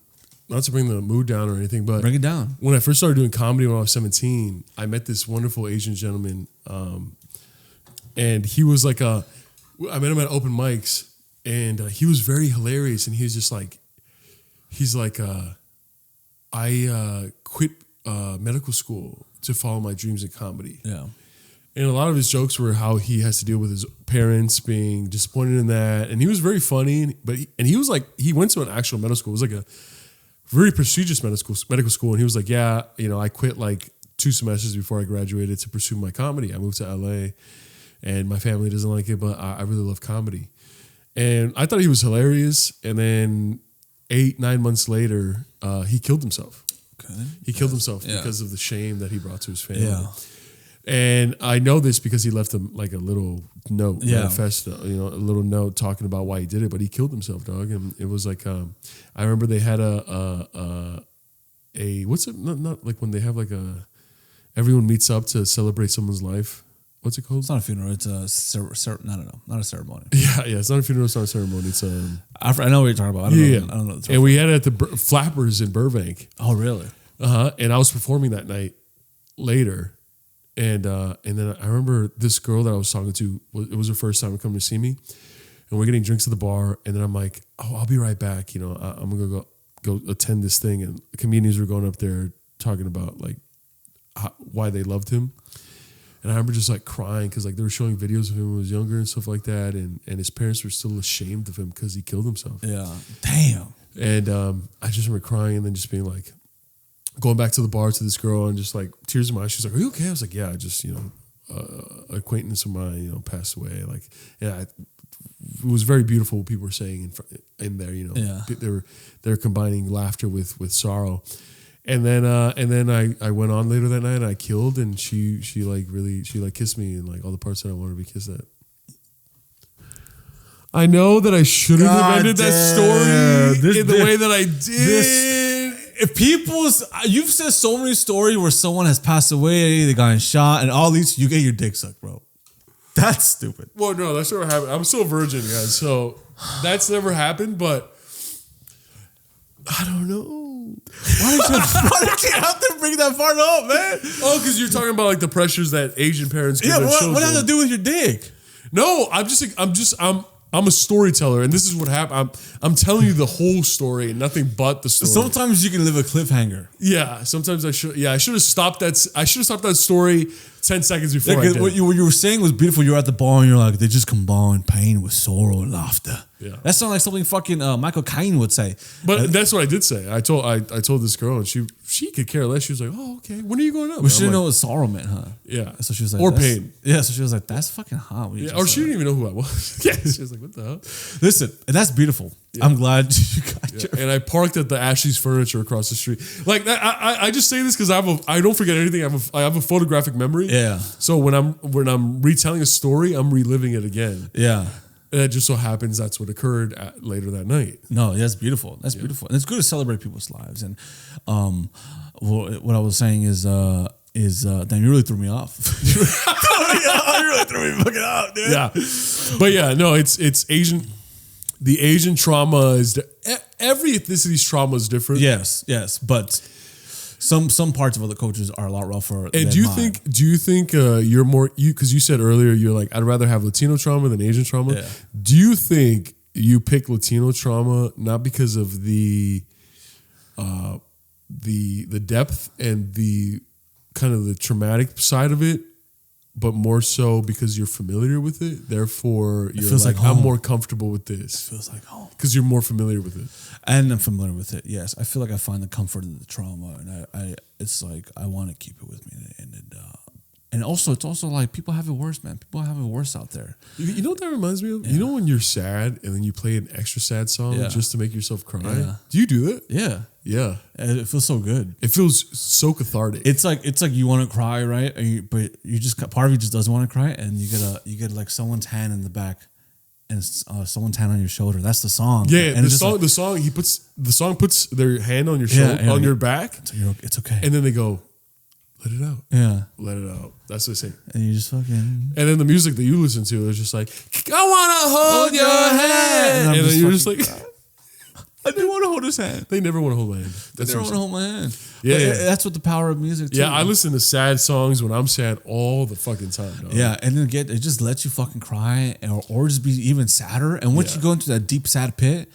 Speaker 1: not to bring the mood down or anything, but
Speaker 2: bring it down.
Speaker 1: When I first started doing comedy when I was 17, I met this wonderful Asian gentleman, and he was like I met him at open mics, and he was very hilarious, and he was just like, I quit medical school to follow my dreams in comedy.
Speaker 2: Yeah.
Speaker 1: And a lot of his jokes were how he has to deal with his parents being disappointed in that. And he was very funny, but he was like, he went to an actual medical school. It was like a very prestigious medical school. And he was like, yeah, I quit like 2 semesters before I graduated to pursue my comedy. I moved to LA and my family doesn't like it, but I really love comedy. And I thought he was hilarious. And then 8-9 months later, he killed himself.
Speaker 2: Okay.
Speaker 1: He killed himself because of the shame that he brought to his family.
Speaker 2: Yeah.
Speaker 1: And I know this because he left him like a little note, manifesto, a little note talking about why he did it. But he killed himself, dog. And it was like, I remember they had what's it? Not like when they have like everyone meets up to celebrate someone's life. What's it called?
Speaker 2: It's not a funeral. It's a not a ceremony.
Speaker 1: Yeah, it's not a funeral. It's not a ceremony. It's
Speaker 2: I know what you're talking about. I don't know.
Speaker 1: And we had it at the Flappers in Burbank.
Speaker 2: Oh, really?
Speaker 1: And I was performing that night later. And then I remember this girl that I was talking to, it was her first time coming to see me. And we're getting drinks at the bar. And then I'm like, oh, I'll be right back. I'm going to go attend this thing. And comedians were going up there talking about like why they loved him. And I remember just like crying because like they were showing videos of him when he was younger and stuff like that. And his parents were still ashamed of him because he killed himself.
Speaker 2: Yeah. Damn.
Speaker 1: And I just remember crying and then just being like, going back to the bar to this girl and just like tears in my eyes. She was like, are you okay? I was like, yeah, I just, acquaintance of mine, passed away. Like, yeah, it was very beautiful what people were saying in there, they were combining laughter with sorrow. And then I went on later that night and I killed and she kissed me in like all the parts that I wanted to be kissed at. I know that I shouldn't have ended that story in the way that I did.
Speaker 2: If you've said so many stories where someone has passed away, they got shot, and all these, you get your dick sucked, bro. That's stupid.
Speaker 1: Well, no, that's never happened. I'm still a virgin, guys, so that's never happened. But I don't know.
Speaker 2: Why did you have to bring that part up, man?
Speaker 1: Oh, because you're talking about like the pressures that Asian parents give their children.
Speaker 2: What has to do with your dick?
Speaker 1: No, I'm a storyteller, and this is what happened. I'm telling you the whole story and nothing but the story.
Speaker 2: Sometimes you can live a cliffhanger.
Speaker 1: Yeah, sometimes I should. Yeah, I should have stopped that. I should have stopped that story 10 seconds before I did.
Speaker 2: What you were saying was beautiful. You're at the bar and you're like, they just combine pain with sorrow and laughter.
Speaker 1: Yeah,
Speaker 2: that sounds like something fucking Michael Caine would say.
Speaker 1: But that's what I did say. I told this girl, and she could care less. She was like, oh, okay. When are you going up?
Speaker 2: Well, she didn't know what sorrow meant, huh?
Speaker 1: Yeah.
Speaker 2: So she was like,
Speaker 1: or pain.
Speaker 2: Yeah. So she was like, that's fucking hot.
Speaker 1: Yeah, or she didn't even know who I was. Yeah. She was like, what the hell?
Speaker 2: Listen, that's beautiful. Yeah. I'm glad you got your.
Speaker 1: And I parked at the Ashley's Furniture across the street. Like I just say this because I don't forget anything. I have a photographic memory.
Speaker 2: Yeah.
Speaker 1: So when I'm retelling a story, I'm reliving it again.
Speaker 2: Yeah.
Speaker 1: And it just so happens that's what occurred later that night.
Speaker 2: No, that's beautiful. That's beautiful, and it's good to celebrate people's lives. And what I was saying is damn, you really threw me off. You really threw me fucking off, dude.
Speaker 1: Yeah, but yeah, no, it's Asian. The Asian trauma is every ethnicity's trauma is different.
Speaker 2: Yes, but some parts of other cultures are a lot rougher.
Speaker 1: And do you think you're more because you said earlier you're like, I'd rather have Latino trauma than Asian trauma.
Speaker 2: Yeah.
Speaker 1: Do you think you pick Latino trauma not because of the depth and the kind of the traumatic side of it, but more so because you're familiar with it? Therefore, you're like I'm more comfortable with this.
Speaker 2: It feels like home
Speaker 1: because you're more familiar with it.
Speaker 2: And I'm familiar with it. Yes, I feel like I find the comfort in the trauma, and it's like I want to keep it with me, and also it's also like people have it worse, man. People have it worse out there.
Speaker 1: You know what that reminds me of? Yeah. You know when you're sad and then you play an extra sad song just to make yourself cry? Yeah. Do you do that?
Speaker 2: Yeah.
Speaker 1: Yeah.
Speaker 2: It feels so good.
Speaker 1: It feels so cathartic.
Speaker 2: It's like you want to cry, right? But you just part of you just doesn't want to cry, and you get like someone's hand in the back, and someone's hand on your shoulder. That's the song.
Speaker 1: Yeah,
Speaker 2: and
Speaker 1: the song puts their hand on your shoulder, on your back.
Speaker 2: It's okay.
Speaker 1: And then they go, let it out.
Speaker 2: Yeah.
Speaker 1: Let it out. That's what they say.
Speaker 2: And you just fucking.
Speaker 1: And then the music that you listen to is just like, I want to hold your hand. And then you're just like,
Speaker 2: I didn't want to hold his hand.
Speaker 1: They never want to hold my hand.
Speaker 2: They never want to hold my hand.
Speaker 1: Yeah,
Speaker 2: yeah, that's what the power of music. Too,
Speaker 1: yeah, I listen to sad songs when I'm sad all the fucking time. Dog.
Speaker 2: Yeah, and then it just lets you fucking cry, or just be even sadder. And once you go into that deep sad pit,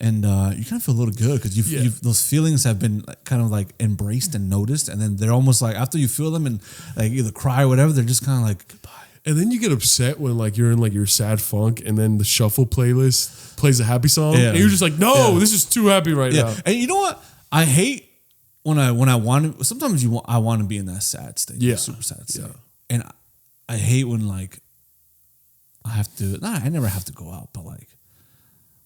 Speaker 2: and you kind of feel a little good because those feelings have been kind of like embraced and noticed, and then they're almost like after you feel them and like either cry or whatever, they're just kind of like goodbye.
Speaker 1: And then you get upset when like you're in like your sad funk, and then the shuffle playlist plays a happy song, and you're just like, no, this is too happy right now.
Speaker 2: And you know what? I hate when I want to. Sometimes I want to be in that sad state, super sad state, and I hate when like I have to. Nah, I never have to go out, but like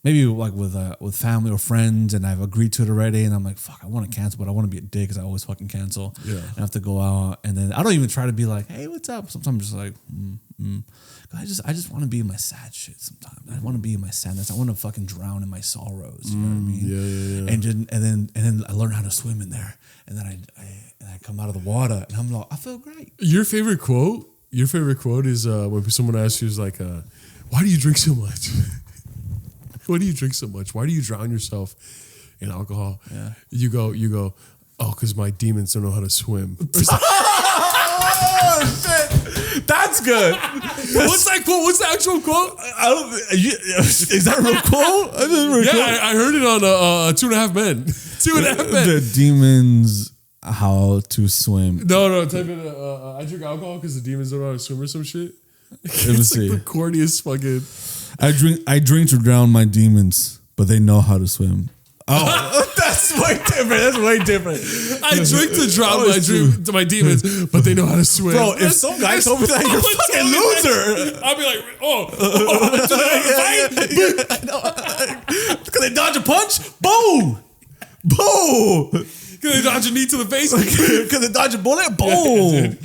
Speaker 2: maybe like with family or friends, and I've agreed to it already, and I'm like, fuck, I want to cancel, but I want to be a dick because I always fucking cancel. Yeah, and I have to go out, and then I don't even try to be like, hey, what's up? Sometimes I'm just like, I just want to be in my sad shit. Sometimes I want to be in my sadness. I want to fucking drown in my sorrows. You know what I mean? Yeah. And then I learn how to swim in there, and then I come out of the water, and I'm like, I feel great.
Speaker 1: Your favorite quote? Your favorite quote is when someone asks you, is like, why do you drink so much? Why do you drink so much? Why do you drown yourself in alcohol? Yeah. You go, oh, because my demons don't know how to swim.
Speaker 2: Oh, shit. That's good.
Speaker 1: What's that quote? What's the actual quote?
Speaker 2: Is that a real quote?
Speaker 1: I heard it on 2.5 Men. 2.5 Men.
Speaker 2: The demons how to swim.
Speaker 1: No, type in I drink alcohol because the demons don't know how to swim or some shit.
Speaker 2: Let me see.
Speaker 1: Like the corniest fucking...
Speaker 2: I drink to drown my demons, but they know how to swim. Oh, that's way different. That's way different.
Speaker 1: I drink to drown my demons, but they know how to swim.
Speaker 2: Bro, if some guy told me that, you're a fucking loser.
Speaker 1: I'll be like,
Speaker 2: Can they dodge a punch? Boom! Boom!
Speaker 1: Can they dodge a knee to the face?
Speaker 2: Can they dodge a bullet? Boom!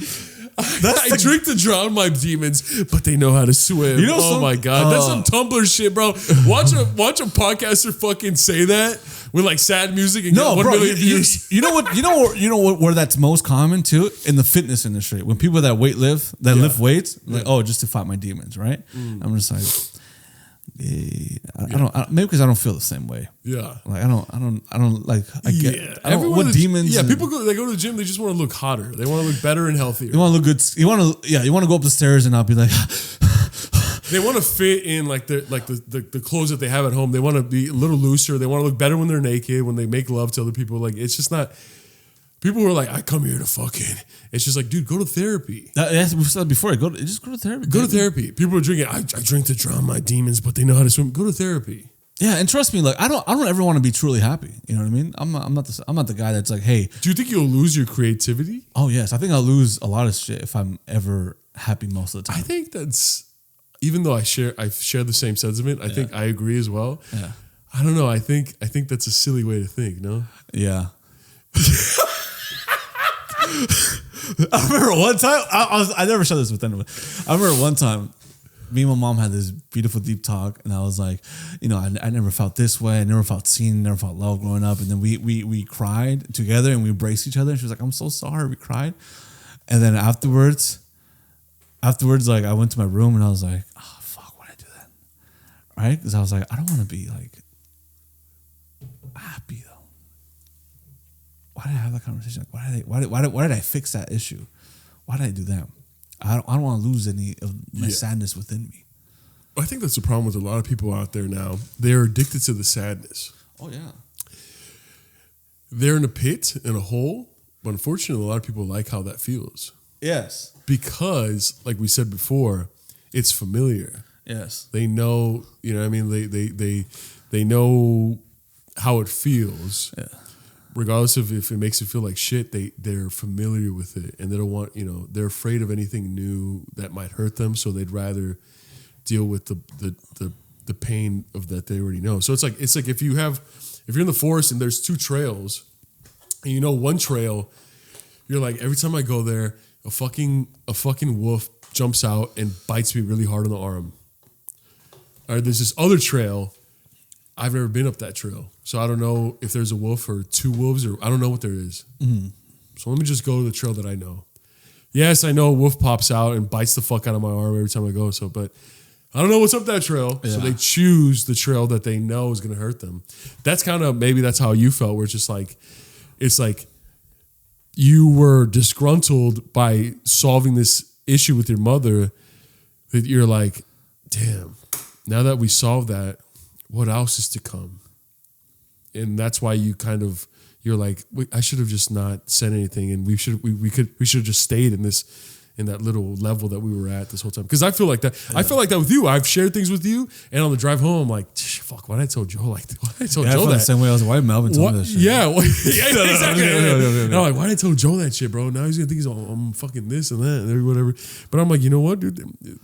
Speaker 1: I drink to drown my demons, but they know how to swim. You know my God. That's some Tumblr shit, bro. Watch a podcaster fucking say that with like sad music and get 1 million views.
Speaker 2: You know what? Where that's most common too? In the fitness industry. When people that lift weights, like, just to fight my demons, right? I'm just like, I don't maybe because I don't feel the same way.
Speaker 1: Yeah.
Speaker 2: Like I don't like I get what demons.
Speaker 1: Yeah, people they go to the gym, they just want to look hotter. They want to look better and healthier.
Speaker 2: You want to look good. You want to go up the stairs and not be like
Speaker 1: they want to fit in like the clothes that they have at home. They want to be a little looser. They want to look better when they're naked, when they make love to other people. Like it's just not. People were like, I come here to fucking. It's just like, dude, go to therapy.
Speaker 2: As we said before, just go to therapy.
Speaker 1: Go to therapy. People are drinking. I drink to drown my demons, but they know how to swim. Go to therapy.
Speaker 2: Yeah, and trust me, like I don't ever want to be truly happy. You know what I mean? I'm not the guy that's like, hey.
Speaker 1: Do you think you'll lose your creativity?
Speaker 2: Oh yes, I think I'll lose a lot of shit if I'm ever happy most of the time.
Speaker 1: I think that's, even though I share the same sentiment. I think I agree as well. Yeah. I don't know. I think that's a silly way to think. No.
Speaker 2: Yeah. I remember one time, I never shared this with anyone. I remember one time, me and my mom had this beautiful deep talk, and I was like, I never felt this way. I never felt seen, never felt love growing up. And then we cried together and we embraced each other. And she was like, I'm so sorry. We cried. And then afterwards, like I went to my room and I was like, oh, fuck, why did I do that? Right? Because I was like, I don't want to be like happy though. Why did I have that conversation? Like, why did I fix that issue? Why did I do that? I don't want to lose any of my sadness within me.
Speaker 1: I think that's the problem with a lot of people out there now. They're addicted to the sadness.
Speaker 2: Oh, yeah.
Speaker 1: They're in a pit, in a hole, but unfortunately, a lot of people like how that feels.
Speaker 2: Yes.
Speaker 1: Because, like we said before, it's familiar.
Speaker 2: Yes.
Speaker 1: They know, you know what I mean? They know how it feels. Yeah. Regardless of if it makes it feel like shit, they're familiar with it, and they don't want, they're afraid of anything new that might hurt them, so they'd rather deal with the pain of that they already know. So it's like if you're in the forest and there's 2 trails, and one trail, you're like, every time I go there, a fucking wolf jumps out and bites me really hard on the arm. All right, there's this other trail. I've never been up that trail, so I don't know if there's a wolf or 2 wolves, or I don't know what there is. Mm-hmm. So let me just go to the trail that I know. Yes, I know a wolf pops out and bites the fuck out of my arm every time I go. So, but I don't know what's up that trail.
Speaker 2: Yeah.
Speaker 1: So they choose the trail that they know is going to hurt them. That's kind of, maybe that's how you felt, where it's just like, it's like you were disgruntled by solving this issue with your mother, that you're like, damn, now that we solved that, what else is to come? And that's why you kind of, you're like, I should have just not said anything, and we should have just stayed in that little level that we were at this whole time. Because I feel like that. Yeah. I feel like that with you. I've shared things with you, and on the drive home, I'm like, fuck, why did I tell Joe Joe that?
Speaker 2: The same way I was white Melvin told me that shit.
Speaker 1: Yeah, exactly. And I'm like, why did I tell Joe that shit, bro? Now he's gonna think I'm fucking this and that and whatever. But I'm like, you know what, dude?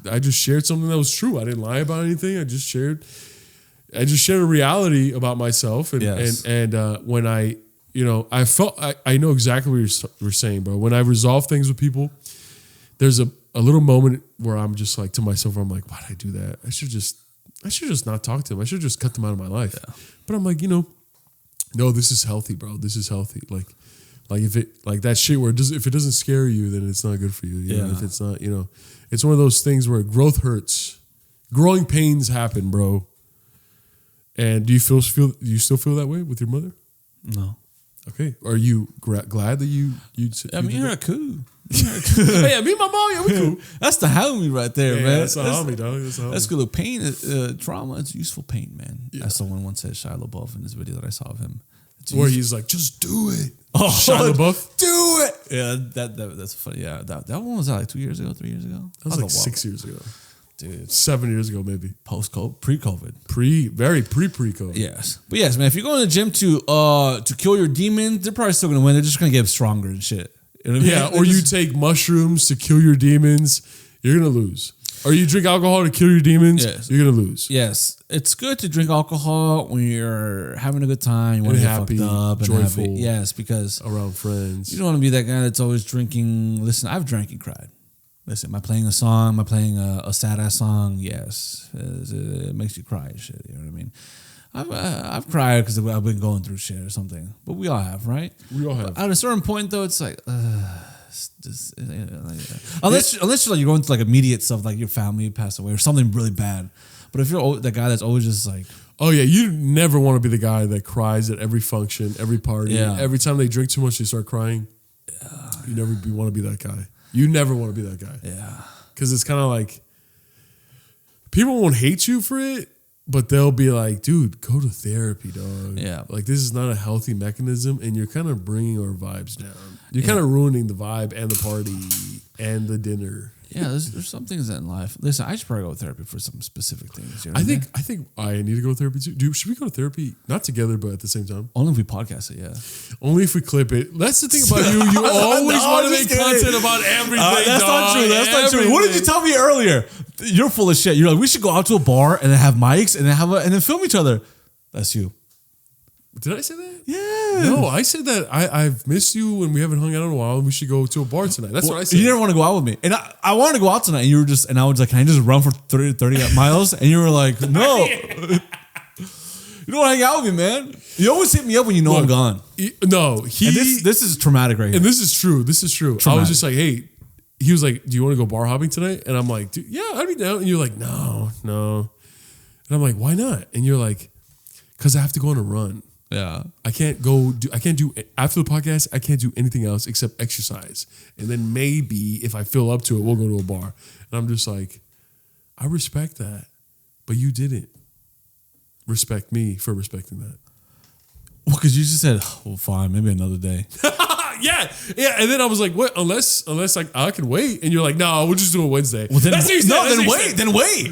Speaker 1: I just shared something that was true. I didn't lie about anything. I just shared a reality about myself, and when I, I felt I know exactly what you're saying, bro. When I resolve things with people, there's a little moment where I'm just like to myself, where I'm like, why did I do that? I should just not talk to them. I should just cut them out of my life. Yeah. But I'm like, no, this is healthy, bro. This is healthy. Like if it, like that shit where if it doesn't scare you, then it's not good for you. You know, if it's not, it's one of those things where growth hurts. Growing pains happen, bro. And do you still feel that way with your mother?
Speaker 2: No.
Speaker 1: Okay. Are you glad that you?
Speaker 2: I mean, you're cool.
Speaker 1: Hey, me and my mom, we cool.
Speaker 2: That's the homie right there, man.
Speaker 1: That's the homie, dog.
Speaker 2: That's good. Look, pain, trauma, it's useful pain, man.
Speaker 1: Yeah.
Speaker 2: As someone once said, Shia LaBeouf in this video that I saw of him.
Speaker 1: Where he's like, just do it.
Speaker 2: Oh,
Speaker 1: Shia LaBeouf?
Speaker 2: Do it. Yeah, that's funny. Yeah, that one was like 2 years ago, 3 years ago?
Speaker 1: That was like 6 years ago.
Speaker 2: Dude.
Speaker 1: 7 years ago, maybe.
Speaker 2: Post-COVID, pre-COVID.
Speaker 1: Pre-COVID.
Speaker 2: Yes. But yes, man, if you're going to the gym to kill your demons, they're probably still going to win. They're just going to get stronger and shit. You know what I mean?
Speaker 1: Yeah, or you take mushrooms to kill your demons, you're going to lose. Or you drink alcohol to kill your demons, you're going to lose.
Speaker 2: Yes. It's good to drink alcohol when you're having a good time. You want to get
Speaker 1: happy,
Speaker 2: fucked up.
Speaker 1: joyful.
Speaker 2: And yes, because
Speaker 1: around friends.
Speaker 2: You don't want to be that guy that's always drinking. Listen, I've drank and cried. Listen, am I playing a song? Am I playing a sad-ass song? Yes. It makes you cry and shit. You know what I mean? I've cried because I've been going through shit or something. But we all have, right?
Speaker 1: We all have.
Speaker 2: But at a certain point, though, it's like... unless you're going through like immediate stuff, like your family passed away or something really bad. But if you're the guy that's always just like...
Speaker 1: Oh, yeah. You never want to be the guy that cries at every function, every party. Yeah. Every time they drink too much, they start crying. Yeah. You never want to be that guy. You never want to be that guy.
Speaker 2: Yeah.
Speaker 1: Because it's kind of like, people won't hate you for it, but they'll be like, dude, go to therapy, dog.
Speaker 2: Yeah.
Speaker 1: Like, this is not a healthy mechanism, and you're kind of bringing our vibes down. You're kind of ruining the vibe and the party and the dinner.
Speaker 2: Yeah, there's some things in life. Listen, I should probably go to therapy for some specific things. You know
Speaker 1: I think I need to go to therapy too. Dude, should we go to therapy? Not together, but at the same time.
Speaker 2: Only if we podcast it, yeah.
Speaker 1: Only if we clip it. That's the thing about you. You always want to make content about everything.
Speaker 2: That's not true. That's not true. What did you tell me earlier? You're full of shit. You're like, we should go out to a bar and then have mics and then film each other. That's you.
Speaker 1: Did I say that?
Speaker 2: Yeah.
Speaker 1: No, I said that I've missed you and we haven't hung out in a while and we should go to a bar tonight. That's what I said.
Speaker 2: You never want to go out with me. And I wanted to go out tonight and you were just, and I was like, can I just run for 30 miles? And you were like, no. You don't want to hang out with me, man. You always hit me up when you know I'm gone.
Speaker 1: This
Speaker 2: is traumatic right here.
Speaker 1: And this is true. Traumatic. I was just like, hey, he was like, do you want to go bar hopping tonight? And I'm like, dude, yeah, I'd be down. And you're like, no. And I'm like, why not? And you're like, because I have to go on a run.
Speaker 2: Yeah.
Speaker 1: I can't do after the podcast, I can't do anything else except exercise. And then maybe if I feel up to it, we'll go to a bar. And I'm just like, I respect that. But you didn't respect me for respecting that.
Speaker 2: Well, because you just said, well, fine, maybe another day.
Speaker 1: Yeah. And then I was like, what? Unless like I can wait. And you're like, no, we'll just do it Wednesday.
Speaker 2: Well, then wait.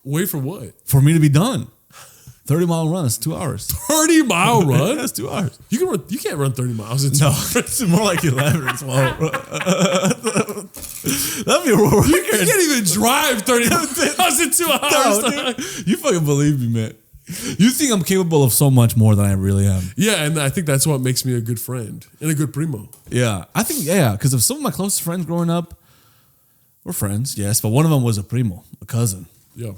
Speaker 1: Wait for what?
Speaker 2: For me to be done. 30-mile run, that's 2 hours.
Speaker 1: 30-mile run?
Speaker 2: That's 2 hours.
Speaker 1: You can't run 30 miles in 2 hours.
Speaker 2: It's more like 11 or 12. That'd be a record.
Speaker 1: You can't even drive 30 miles in 2 hours.
Speaker 2: No, dude, you fucking believe me, man. You think I'm capable of so much more than I really am.
Speaker 1: Yeah, and I think that's what makes me a good friend and a good primo.
Speaker 2: Yeah, I think, because of some of my closest friends growing up, we're friends, yes, but one of them was a primo, a cousin.
Speaker 1: Yeah.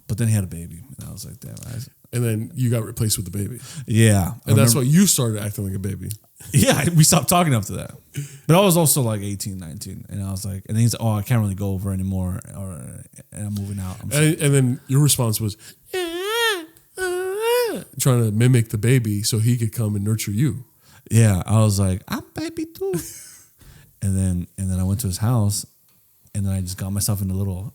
Speaker 2: But then he had a baby, and I was like, damn.
Speaker 1: And then you got replaced with the baby.
Speaker 2: Yeah.
Speaker 1: And that's why you started acting like a baby.
Speaker 2: Yeah, we stopped talking after that. But I was also like 18, 19. And I was like, and he's like, oh, I can't really go over anymore. And I'm moving out.
Speaker 1: And then your response was, trying to mimic the baby so he could come and nurture you.
Speaker 2: Yeah, I was like, I'm baby too. and then I went to his house, and then I just got myself in a little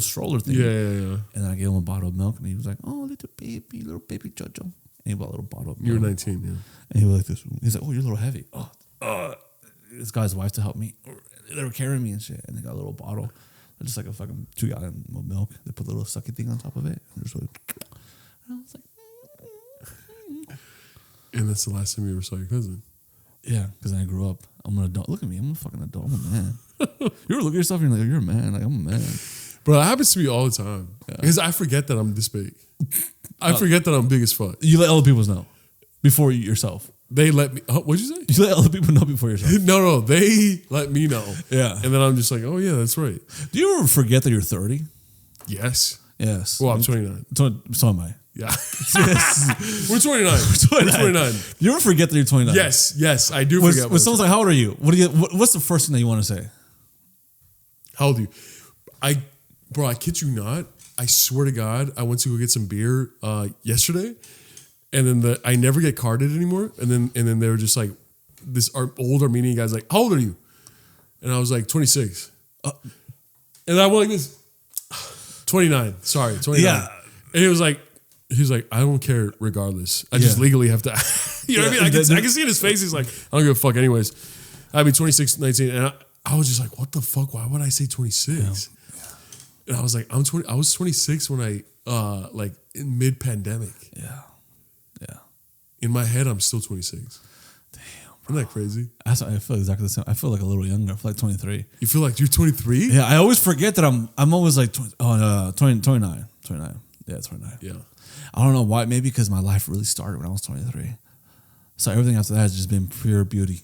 Speaker 2: stroller thing.
Speaker 1: Yeah.
Speaker 2: And then I gave him a bottle of milk, and he was like, oh, little baby Jojo. And he bought a little bottle of milk.
Speaker 1: You were 19, yeah.
Speaker 2: And he was like this. He's like, oh, you're a little heavy. This guy's wife to help me. They were carrying me and shit. And they got a little bottle. Just like a fucking 2-gallon of milk. They put a little sucky thing on top of it. And, and I was like,
Speaker 1: and that's the last time you ever saw your cousin.
Speaker 2: yeah, because I grew up. I'm an adult. Look at me. I'm a fucking adult. I'm a man. You ever look at yourself and you're like, you're a man. Like, I'm a man.
Speaker 1: Bro, it happens to me all the time. Yeah. Because I forget that I'm this big. I forget that I'm big as fuck.
Speaker 2: You let other people know before you yourself.
Speaker 1: They let me. What'd you say?
Speaker 2: You let other people know before yourself.
Speaker 1: No. They let me know.
Speaker 2: Yeah.
Speaker 1: And then I'm just like, oh, yeah, that's right.
Speaker 2: Do you ever forget that you're 30?
Speaker 1: Yes.
Speaker 2: Yes.
Speaker 1: Well, I'm 29.
Speaker 2: So am I.
Speaker 1: Yeah. We're 29. We're 29.
Speaker 2: You ever forget that you're 29?
Speaker 1: Yes, I do forget.
Speaker 2: When someone's like, how old are you? What's the first thing that you want to say?
Speaker 1: How old are you? Bro, I kid you not. I swear to God, I went to go get some beer yesterday, and then I never get carded anymore. And then they were just like, this old Armenian guy's like, how old are you? And I was like, 26. And I went like this, 29. Sorry, 29.
Speaker 2: Yeah.
Speaker 1: And he was like, I don't care regardless. I just legally have to. You know what I mean? I can see in his face. He's like, I don't give a fuck anyways. I mean, 26, 19. And I was just like, what the fuck? Why would I say 26? Yeah. And I was like, I was 26 when I, like in mid-pandemic.
Speaker 2: Yeah.
Speaker 1: In my head, I'm still 26.
Speaker 2: Damn.
Speaker 1: Isn't that crazy?
Speaker 2: I feel exactly the same. I feel like a little younger. I feel like 23.
Speaker 1: You feel like you're 23?
Speaker 2: Yeah, I always forget that I'm always like 29. 29. Yeah, 29.
Speaker 1: Yeah.
Speaker 2: I don't know why. Maybe because my life really started when I was 23. So everything after that has just been pure beauty.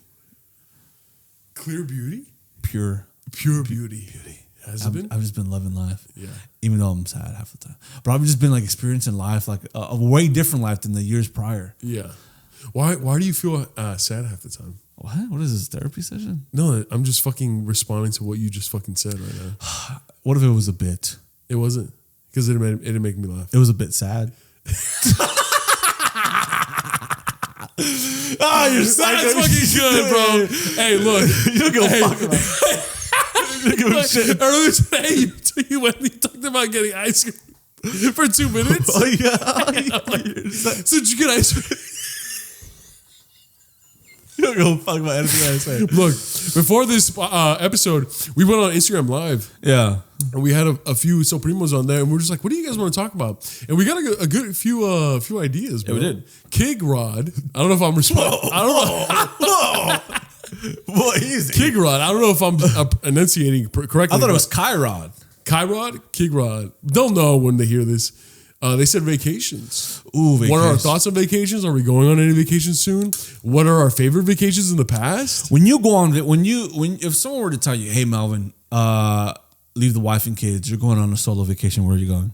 Speaker 1: Clear beauty?
Speaker 2: Pure
Speaker 1: beauty. Has it been?
Speaker 2: I've just been loving life.
Speaker 1: Yeah.
Speaker 2: Even though I'm sad half the time. But I've just been like experiencing life, like a way different life than the years prior.
Speaker 1: Yeah. Why do you feel sad half the time?
Speaker 2: What is this, therapy session?
Speaker 1: No, I'm just fucking responding to what you just fucking said right now.
Speaker 2: What if it was a bit?
Speaker 1: It wasn't. Because it didn't make me laugh.
Speaker 2: It was a bit sad. You're sad.
Speaker 1: That's fucking good, bro. Hey, look.
Speaker 2: You don't give a fuck about it. You don't give a shit.
Speaker 1: Earlier today, you talked about getting ice cream for 2 minutes.
Speaker 2: Oh, yeah.
Speaker 1: So did you get ice cream?
Speaker 2: You don't give a fuck about anything I say.
Speaker 1: Look, before this episode, we went on Instagram Live.
Speaker 2: Yeah.
Speaker 1: And we had a few SoulPrimos on there, and we were just like, what do you guys want to talk about? And we got a good few ideas, bro.
Speaker 2: Yeah, we did.
Speaker 1: Kig Rod. I don't know if I'm responding. I don't know.
Speaker 2: Whoa, easy.
Speaker 1: Kig Rod. I don't know if I'm enunciating correctly.
Speaker 2: I thought it was Kyrod.
Speaker 1: Kyrod? Kig Rod. They'll know when they hear this. They said vacations.
Speaker 2: Ooh, vacations.
Speaker 1: What are our thoughts on vacations? Are we going on any vacations soon? What are our favorite vacations in the past?
Speaker 2: When you go on, if someone were to tell you, hey, Melvin, leave the wife and kids, you're going on a solo vacation, where are you going?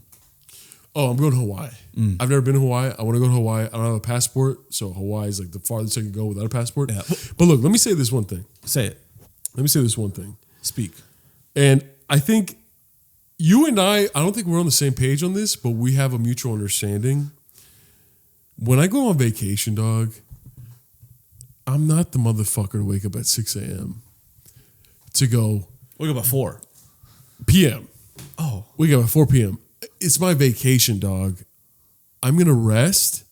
Speaker 1: Oh, I'm going to Hawaii. I've never been to Hawaii. I want to go to Hawaii. I don't have a passport, so Hawaii is like the farthest I can go without a passport. Yeah. But look, let me say this one thing.
Speaker 2: Say it.
Speaker 1: Let me say this one thing.
Speaker 2: Speak.
Speaker 1: And I think you and I don't think we're on the same page on this, but we have a mutual understanding. When I go on vacation, dog, I'm not the motherfucker to wake up at 6 a.m. to go.
Speaker 2: Wake up at 4
Speaker 1: p.m.
Speaker 2: Oh.
Speaker 1: Wake up at 4 p.m. It's my vacation, dog. I'm going to rest.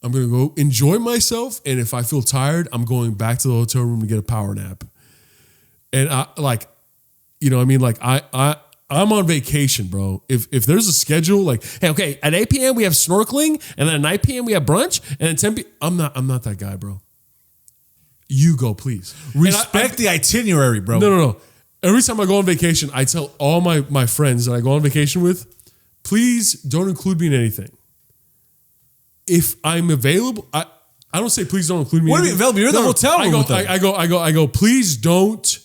Speaker 1: I'm going to go enjoy myself. And if I feel tired, I'm going back to the hotel room to get a power nap. And I'm on vacation, bro. If there's a schedule, like, hey, okay, at 8 p.m. we have snorkeling, and then at 9 p.m. we have brunch, and at 10 p.m. I'm not that guy, bro. You go, please.
Speaker 2: Respect the itinerary, bro.
Speaker 1: No. Every time I go on vacation, I tell all my friends that I go on vacation with, please don't include me in anything. If I'm available, I don't say please don't include me.
Speaker 2: What do you mean available? You're in the hotel room with them.
Speaker 1: I go, please don't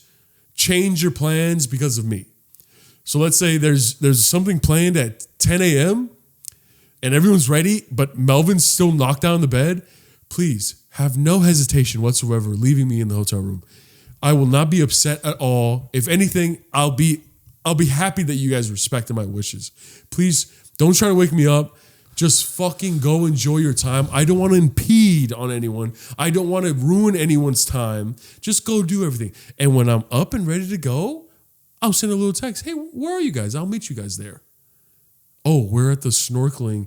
Speaker 1: change your plans because of me. So let's say there's something planned at 10 a.m. and everyone's ready, but Melvin's still knocked down in the bed. please have no hesitation whatsoever leaving me in the hotel room. I will not be upset at all. If anything, I'll be happy that you guys respected my wishes. Please don't try to wake me up. Just fucking go enjoy your time. I don't want to impede on anyone. I don't want to ruin anyone's time. Just go do everything. And when I'm up and ready to go, I'll send a little text. Hey, where are you guys? I'll meet you guys there. Oh, we're at the snorkeling.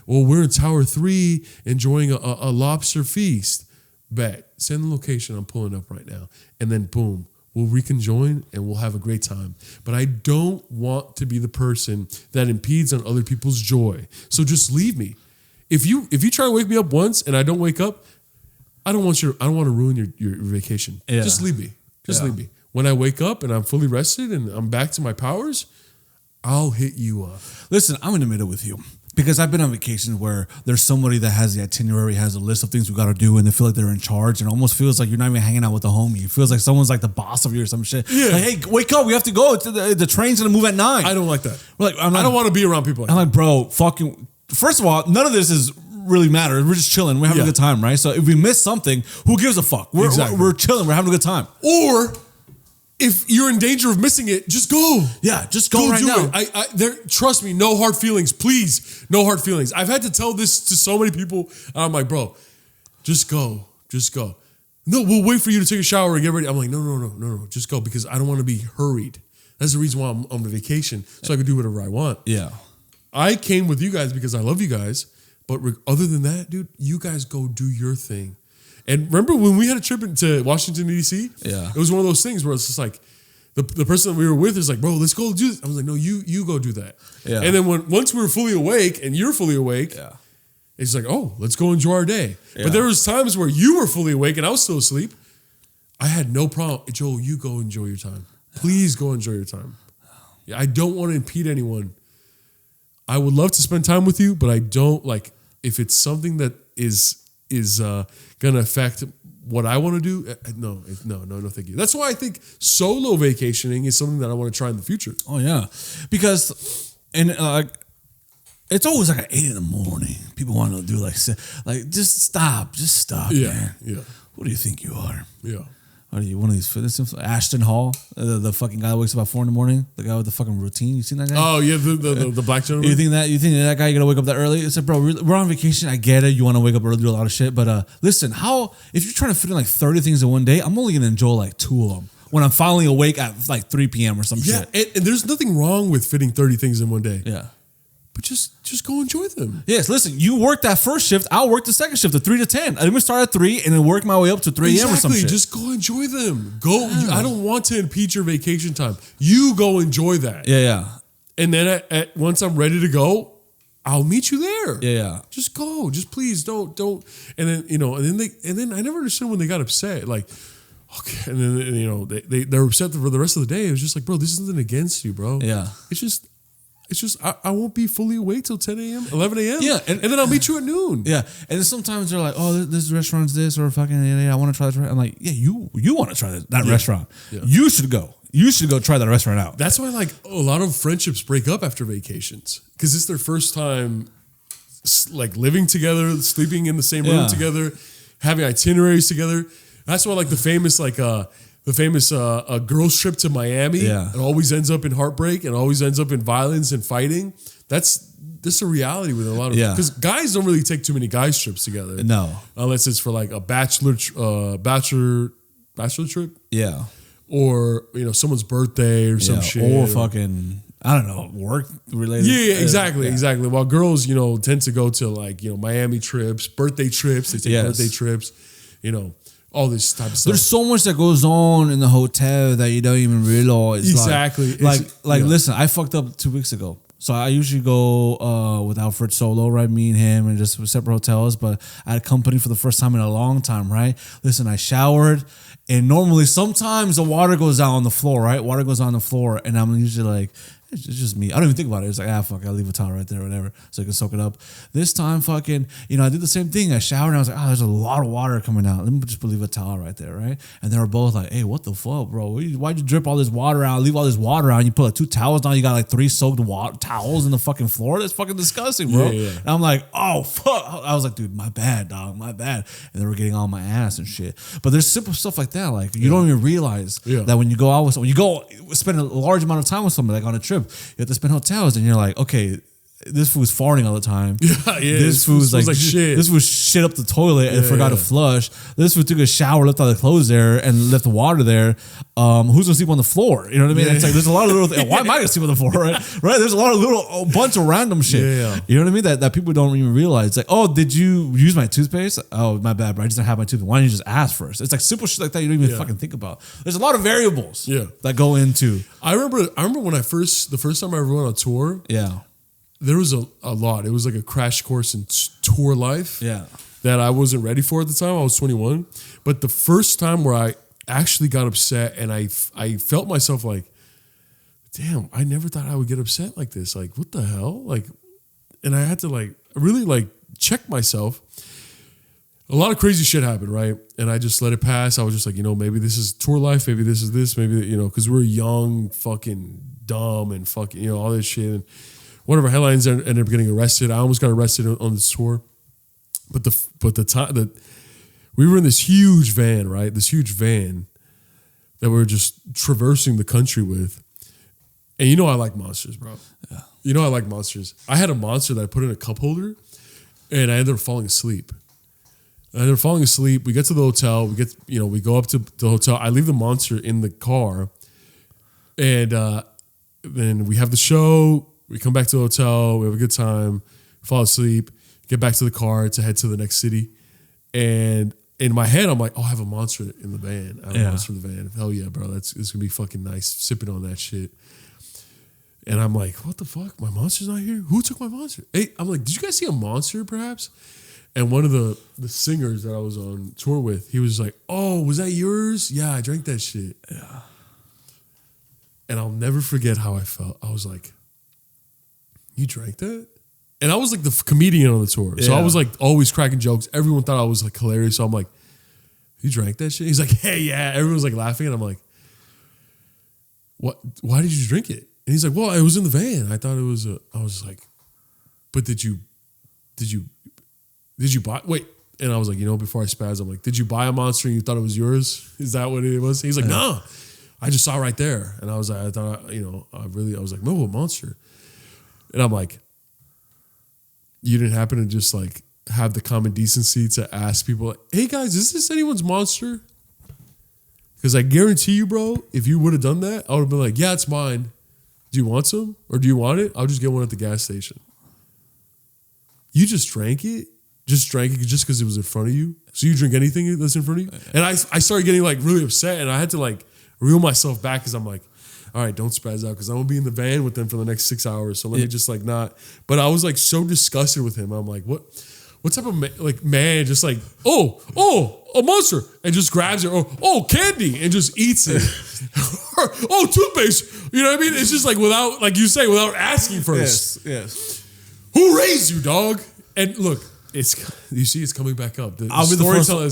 Speaker 1: We're in Tower 3 enjoying a lobster feast. Bet. Send the location. I'm pulling up right now. And then boom. We'll reconjoin and we'll have a great time. But I don't want to be the person that impedes on other people's joy. So just leave me. If you try to wake me up once and I don't wake up, I don't want to ruin your vacation. Yeah. Just leave me. Leave me. When I wake up and I'm fully rested and I'm back to my powers, I'll hit you up.
Speaker 2: Listen, I'm in the middle with you. Because I've been on vacations where there's somebody that has the itinerary, has a list of things we got to do, and they feel like they're in charge, and it almost feels like you're not even hanging out with a homie. It feels like someone's like the boss of you or some shit. Yeah. Like, hey, wake up, we have to go. The train's gonna move at 9.
Speaker 1: I don't like that. I don't want to be around people like
Speaker 2: that. I'm like, bro, fucking. First of all, none of this is really matter. We're just chilling. We're having a good time, right? So if we miss something, who gives a fuck? We're chilling. We're having a good time.
Speaker 1: Or if you're in danger of missing it, just go.
Speaker 2: Yeah, just go right now.
Speaker 1: Trust me, no hard feelings. Please, no hard feelings. I've had to tell this to so many people. I'm like, bro, just go. Just go. No, we'll wait for you to take a shower and get ready. I'm like, no. Just go because I don't want to be hurried. That's the reason why I'm on vacation, so I can do whatever I want.
Speaker 2: Yeah.
Speaker 1: I came with you guys because I love you guys. But other than that, dude, you guys go do your thing. And remember when we had a trip into Washington, D.C.?
Speaker 2: Yeah.
Speaker 1: It was one of those things where it's just like, the person that we were with is like, bro, let's go do this. I was like, no, you go do that. Yeah. And then once we were fully awake and you're fully awake, it's like, oh, let's go enjoy our day. Yeah. But there was times where you were fully awake and I was still asleep. I had no problem. Joel, you go enjoy your time. Please go enjoy your time. Yeah, I don't want to impede anyone. I would love to spend time with you, but I don't like if it's something that is going to affect what I want to do. No, thank you. That's why I think solo vacationing is something that I want to try in the future.
Speaker 2: Oh yeah, because it's always like at 8 a.m. People want to do just stop, man. Yeah. Who do you think you are? Yeah. What are you, one of these fitness influencers? Ashton Hall, the fucking guy that wakes up at 4 a.m. The guy with the fucking routine. You seen that guy?
Speaker 1: Oh yeah, the black gentleman.
Speaker 2: You think that guy, you gotta wake up that early? It's like, bro, we're on vacation. I get it. You want to wake up early, do a lot of shit. But listen, if you're trying to fit in like 30 things in one day, I'm only gonna enjoy like 2 of them when I'm finally awake at like 3 p.m. or some shit.
Speaker 1: Yeah, and there's nothing wrong with fitting 30 things in one day.
Speaker 2: Yeah.
Speaker 1: But just go enjoy them.
Speaker 2: Yes, listen, you work that first shift, I'll work the second shift, the 3 to 10. I'm gonna start at 3 and then work my way up to 3 a.m. or some shit.
Speaker 1: Just go enjoy them. Go. Yeah. I don't want to impede your vacation time. You go enjoy that.
Speaker 2: Yeah.
Speaker 1: And then once I'm ready to go, I'll meet you there.
Speaker 2: Yeah.
Speaker 1: Just go. Just please don't. And then and then I never understood when they got upset. Like, okay, and then they're upset for the rest of the day. It was just like, bro, this is nothing against you, bro.
Speaker 2: Yeah.
Speaker 1: It's just I won't be fully awake till 10 a.m., 11 a.m.
Speaker 2: Yeah.
Speaker 1: And then I'll meet you at noon.
Speaker 2: Yeah. And then sometimes they're like, oh, this restaurant's this or fucking, I want to try this. I'm like, yeah, you want to try that restaurant. Yeah. You should go. You should go try that restaurant out.
Speaker 1: That's why like a lot of friendships break up after vacations because it's their first time like living together, sleeping in the same room together, having itineraries together. That's why like the famous girls trip to Miami. Yeah. It always ends up in heartbreak and always ends up in violence and fighting. That's a reality with a lot of because guys don't really take too many guys trips together.
Speaker 2: No,
Speaker 1: unless it's for like a bachelor trip.
Speaker 2: Yeah,
Speaker 1: or someone's birthday or some shit,
Speaker 2: or fucking I don't know, work related.
Speaker 1: Yeah, exactly. While girls tend to go to like Miami trips, birthday trips. They take birthday trips. All this type of stuff.
Speaker 2: There's so much that goes on in the hotel that you don't even realize.
Speaker 1: Exactly.
Speaker 2: Listen, I fucked up 2 weeks ago. So I usually go with Alfred solo, right? Me and him, and just separate hotels. But I had company for the first time in a long time, right? Listen, I showered, and normally sometimes the water goes out on the floor, right? Water goes on the floor, and I'm usually like, it's just me. I don't even think about it. It's like, fuck, I'll leave a towel right there or whatever so I can soak it up. This time, fucking, I did the same thing. I showered and I was like, there's a lot of water coming out. Let me just leave a towel right there, right? And they were both like, hey, what the fuck, bro? Why'd you drip all this water out, leave all this water out, and you put like 2 towels down, you got like 3 soaked towels in the fucking floor? That's fucking disgusting, bro. Yeah. And I'm like, oh, fuck. I was like, dude, my bad, dog, my bad. And they were getting on my ass and shit. But there's simple stuff like that. Like, you don't even realize that when you go out with someone, you go spend a large amount of time with somebody, like on a trip, you have to spend hotels, and you're like, okay, this fool's farting all the time. This fool's like shit. This fool shit up the toilet and forgot to flush. This fool took a shower, left all the clothes there, and left the water there. Who's gonna sleep on the floor? You know what I mean? It's like there's a lot of little. Why am I gonna sleep on the floor? Right? There's a lot of bunch of random shit. You know what I mean? That people don't even realize. It's like, oh, did you use my toothpaste? Oh, my bad, bro. I just didn't have my toothpaste. Why didn't you just ask first? It's like simple shit like that you don't even fucking think about. There's a lot of variables. That go into.
Speaker 1: I remember when the first time I ever went on tour. There was a lot. It was like a crash course in tour life. That I wasn't ready for at the time. I was 21. But the first time where I actually got upset and I felt myself like, damn, I never thought I would get upset like this. Like, what the hell? Like, and I had to like really like check myself. A lot of crazy shit happened, right? And I just let it pass. I was just like, maybe this is tour life. Maybe this is this. Maybe, because we're young, fucking dumb and fucking, all this shit. And one of our headlines ended up getting arrested. I almost got arrested on this tour. But the time that we were in this huge van, right? This huge van that we were just traversing the country with. And I like monsters, bro. I like monsters. I had a monster that I put in a cup holder and I ended up falling asleep. We get to the hotel. We go up to the hotel. I leave the monster in the car. And then we have the show. We come back to the hotel, we have a good time, fall asleep, get back to the car to head to the next city. And in my head, I'm like, I have a monster in the van. I have a monster in the van. Hell yeah, bro. It's going to be fucking nice sipping on that shit. And I'm like, what the fuck? My monster's not here? Who took my monster? Hey, I'm like, did you guys see a monster perhaps? And one of the singers that I was on tour with, he was like, oh, was that yours? Yeah, I drank that shit. Yeah. And I'll never forget how I felt. I was like, you drank that? And I was like the comedian on the tour. So I was like always cracking jokes. Everyone thought I was like hilarious. So I'm like, you drank that shit? He's like, hey, yeah. Everyone was like laughing. And I'm like, what? Why did you drink it? And he's like, well, it was in the van. I thought it was I was like, but did you buy, wait. And I was like, before I spaz, I'm like, did you buy a monster and you thought it was yours? Is that what it was? He's like, no, I just saw it right there. And I was like, I thought, I was like, no, what monster? And I'm like, you didn't happen to just like have the common decency to ask people, like, hey guys, is this anyone's monster? Because I guarantee you, bro, if you would have done that, I would have been like, yeah, it's mine. Do you want some? Or do you want it? I'll just get one at the gas station. You just drank it? Just because it was in front of you? So you drink anything that's in front of you? And I started getting like really upset and I had to like reel myself back because I'm like, all right, don't spaz out because I'm going to be in the van with them for the next 6 hours. So let me just like not. But I was like so disgusted with him. I'm like, what type of man just like, oh, a monster and just grabs it. Or, oh, candy and just eats it. Or, oh, toothpaste. You know what I mean? It's just like without, like you say, without asking first.
Speaker 2: Yes.
Speaker 1: Who raised you, dog? And look. You see, it's coming back up.
Speaker 2: I'll be the first one.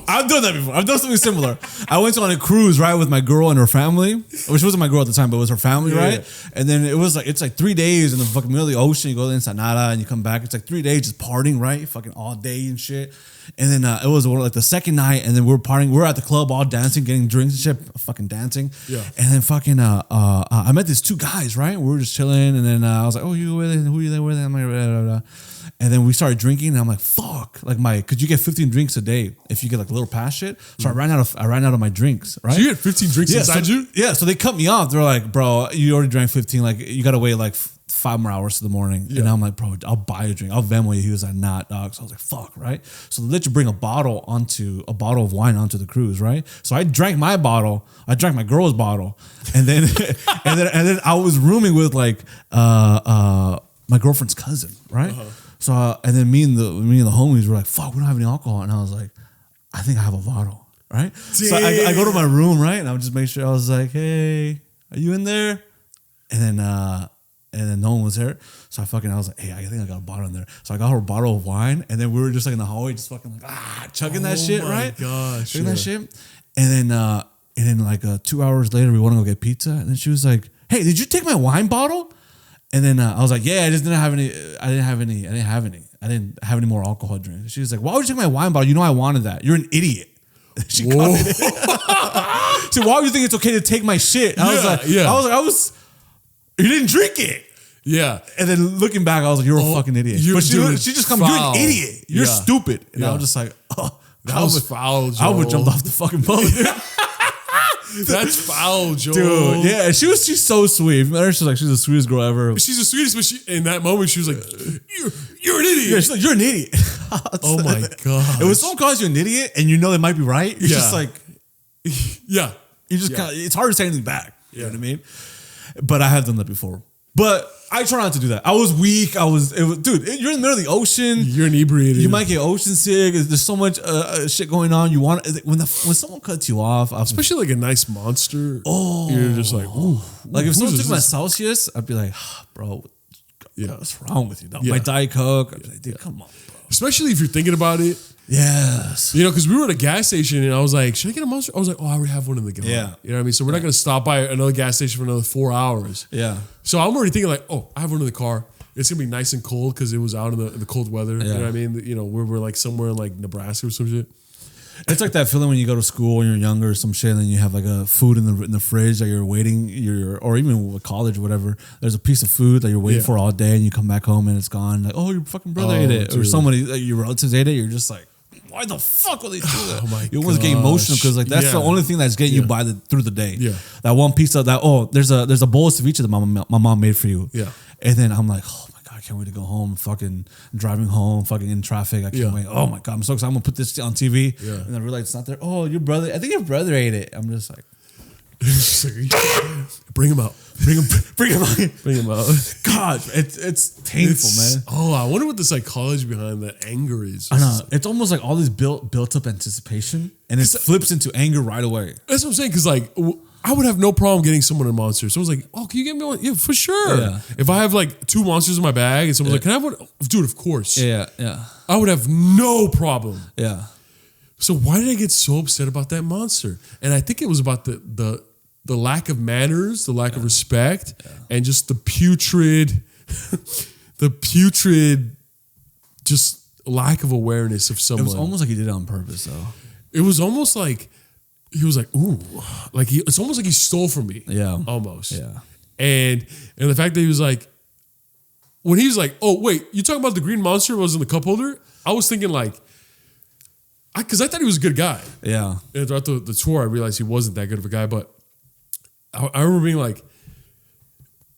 Speaker 2: I've done that before. I've done something similar. I went on a cruise, right, with my girl and her family, which wasn't my girl at the time, but it was her family, right? And then it's like 3 days in the fucking middle of the ocean. You go to Ensenada and you come back. It's like 3 days just partying, right? Fucking all day and shit. And then it was like the second night, and then we're partying. We're at the club, all dancing, getting drinks and shit, fucking dancing. Yeah. And then fucking, I met these 2 guys, right? We were just chilling, and then I was like, "Oh, you with it? Who are you there with?" I'm like, blah, blah, blah. And then we started drinking, and I'm like, "Fuck!" Like because you get 15 drinks a day if you get like a little past shit. So I ran out of my drinks, right?
Speaker 1: So you had 15 drinks inside you?
Speaker 2: Yeah. So they cut me off. They're like, "Bro, you already drank 15. Like you gotta wait like 5 more hours to the morning." Yeah. And I'm like, "Bro, I'll buy a drink. I'll Venmo you." He was like, "Nah, dog." So I was like, "Fuck," right? So they let you bring a bottle of wine onto the cruise, right? So I drank my bottle. I drank my girl's bottle, and then and then I was rooming with like my girlfriend's cousin, right? Uh-huh. So and then me and the homies were like, "Fuck, we don't have any alcohol," and I was like, "I think I have a bottle," right? Damn. So I go to my room, right, and I would just make sure I was like, "Hey, are you in there?" And then no one was there. So I was like, hey, I think I got a bottle in there. So I got her a bottle of wine. And then we were just like in the hallway, just fucking like, chugging that shit, right?
Speaker 1: Oh my gosh.
Speaker 2: Chugging that shit. And then like 2 hours later, we want to go get pizza. And then she was like, hey, did you take my wine bottle? And then I was like, yeah, I just didn't have any. I didn't have any more alcohol to drink. She was like, why would you take my wine bottle? You know I wanted that. You're an idiot. She commented. So why would you think it's okay to take my shit? And I was like, you didn't drink it.
Speaker 1: Yeah.
Speaker 2: And then looking back, I was like, you're a fucking idiot. But she just comes, you're an idiot. You're stupid. And I was just like, oh,
Speaker 1: that was foul, Joel.
Speaker 2: I would jump off the fucking boat.
Speaker 1: That's foul, Joel.
Speaker 2: Dude, yeah. She's so sweet. She's the sweetest girl ever.
Speaker 1: She's the sweetest, but in that moment, she was like, you're an idiot.
Speaker 2: Yeah, she's like, you're an idiot.
Speaker 1: Oh my God.
Speaker 2: It when someone calls you an idiot and you know they might be right, you're just like,
Speaker 1: yeah.
Speaker 2: You just kind of, it's hard to say anything back. You know what I mean? But I have done that before. But I try not to do that. I was weak. Dude, you're in the middle of the ocean.
Speaker 1: You're inebriated.
Speaker 2: You might get ocean sick. There's so much shit going on. You want when someone cuts you off,
Speaker 1: especially like a nice monster. Oh, you're just like, ooh.
Speaker 2: Like if someone took my Celsius, I'd be like, bro, what's wrong with you? My Diet Coke. I'd be like, dude, come on, bro.
Speaker 1: Especially if you're thinking about it.
Speaker 2: Yes.
Speaker 1: You know, because we were at a gas station and I was like, should I get a monster? I was like, oh, I already have one in the car.
Speaker 2: Yeah.
Speaker 1: You know what I mean? So we're not going to stop by another gas station for another 4 hours.
Speaker 2: Yeah.
Speaker 1: So I'm already thinking like, oh, I have one in the car. It's going to be nice and cold because it was out in the cold weather. Yeah. You know what I mean? You know, we're like somewhere in like Nebraska or some shit.
Speaker 2: It's like that feeling when you go to school when you're younger or some shit, and then you have like a food in the fridge that you're waiting, or even with college or whatever. There's a piece of food that you're waiting for all day, and you come back home and it's gone. Like, oh, your fucking brother ate it, or somebody, like, your relatives ate it. You're just like, why the fuck would they do that?
Speaker 1: Oh my
Speaker 2: you almost get emotional because like that's the only thing that's getting you by through the day. Yeah, that one piece of that. Oh, there's a bowl of ceviche that my mom made for you. Yeah, and then I'm like, oh my God, I can't wait to go home. Fucking driving home, fucking in traffic. I can't wait. Oh my God, I'm so excited. I'm gonna put this on TV. Yeah, and I realize it's not there. Oh, your brother. I think your brother ate it. I'm just like.
Speaker 1: Bring him out. Bring him out.
Speaker 2: God, it's painful, man.
Speaker 1: Oh, I wonder what the psychology behind that anger is.
Speaker 2: I know. It's almost like all this built up anticipation, and it flips into anger right away.
Speaker 1: That's what I'm saying. Because like, I would have no problem getting someone a monster. Someone's like, "Oh, can you get me one?" Yeah, for sure. Yeah. If I have like 2 monsters in my bag, and someone's like, "Can I have one?" Dude, of course.
Speaker 2: Yeah.
Speaker 1: I would have no problem.
Speaker 2: Yeah. So
Speaker 1: why did I get so upset about that monster? And I think it was about the lack of manners, the lack of respect, and just the putrid, just lack of awareness of someone.
Speaker 2: It was almost like he did it on purpose, though.
Speaker 1: It was almost like he was like, ooh, like it's almost like he stole from me. Yeah, almost. Yeah, and the fact that he was like, when he was like, oh wait, you talking about the green monster was in the cup holder? I was thinking like. Because I thought he was a good guy. Yeah. And throughout the tour, I realized he wasn't that good of a guy, but. I remember being like,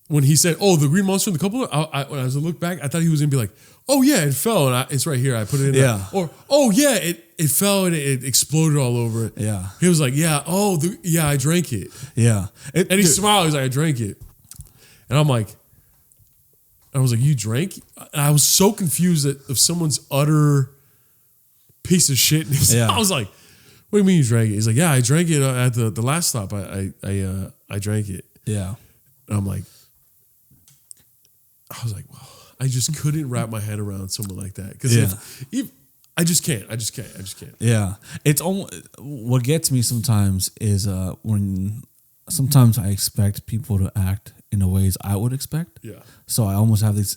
Speaker 1: when he said, "Oh, the green monster in the cup holder," when I looked back, I thought he was gonna be like, "Oh yeah, it fell and it's right here. I put it in." Yeah. Or "Oh yeah, it fell and it exploded all over it." Yeah. He was like, "Yeah, I drank it." Yeah. And he smiled. He's like, "I drank it," and I was like, "You drank?" And I was so confused of someone's utter piece of shit. I was like. What do you mean you drank it? He's like, yeah, I drank it at the last stop. I drank it. Yeah. And I'm like, I was like, wow. I just couldn't wrap my head around someone like that. Because if I just can't.
Speaker 2: Yeah. It's almost, what gets me sometimes is when sometimes I expect people to act in the ways I would expect. Yeah. So I almost have these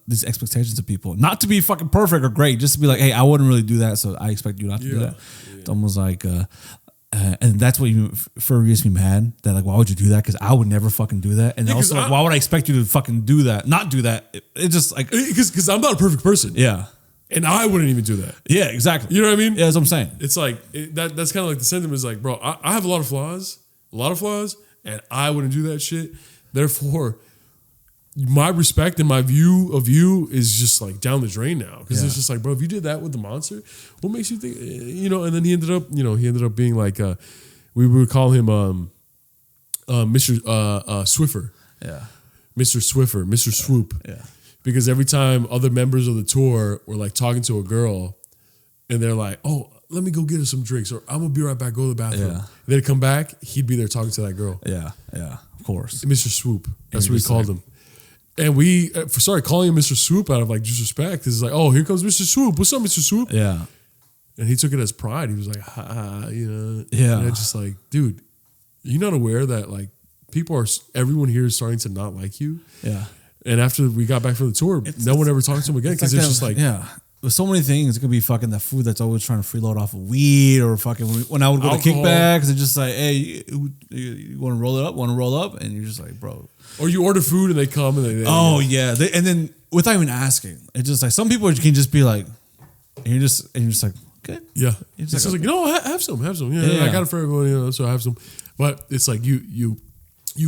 Speaker 2: these expectations of people, not to be fucking perfect or great, just to be like, hey, I wouldn't really do that, so I expect you not to do that. Yeah. It's almost like, and that's what makes me mad. That like, why would you do that? Because I would never fucking do that. And also, like, why would I expect you to fucking do that? Not do that. It's just like
Speaker 1: because I'm not a perfect person. Yeah. And I wouldn't even do that.
Speaker 2: Yeah, exactly.
Speaker 1: You know what I mean?
Speaker 2: Yeah, that's what I'm saying.
Speaker 1: It's like that's kind of like the sentiment is like, bro, I have a lot of flaws, and I wouldn't do that shit. Therefore, my respect and my view of you is just like down the drain now. Because it's just like, bro, if you did that with the monster, what makes you think, you know? And then he ended up being like, we would call him Mr. Swiffer. Yeah. Mr. Swiffer, Mr. Swoop. Yeah. Because every time other members of the tour were like talking to a girl and they're like, oh, let me go get her some drinks, or I'm gonna be right back, go to the bathroom. Yeah. And they'd come back, he'd be there talking to that girl.
Speaker 2: Yeah, yeah. Of course.
Speaker 1: Mr. Swoop. That's what we called him. And we started calling him Mr. Swoop out of like disrespect. It's like, oh, here comes Mr. Swoop. What's up, Mr. Swoop?
Speaker 2: Yeah.
Speaker 1: And he took it as pride. He was like, ha, you know.
Speaker 2: Yeah.
Speaker 1: And I just like, dude, you're not aware that like everyone here is starting to not like you.
Speaker 2: Yeah.
Speaker 1: And after we got back from the tour, no one ever talked to him again because it's just like,
Speaker 2: yeah. There's so many things. It could be fucking that food that's always trying to freeload off of weed, or fucking when I would go
Speaker 1: alcohol.
Speaker 2: to kickbacks and just like, hey, you want to roll it up? Want to roll up? And you're just like, bro.
Speaker 1: Or you order food and they come and they
Speaker 2: yeah. And then without even asking, it's just like some people can just be like, and you're just like, okay.
Speaker 1: Yeah.
Speaker 2: It's
Speaker 1: just like, you know, have some. Yeah, I got it for everyone, you know, so I have some. But it's like you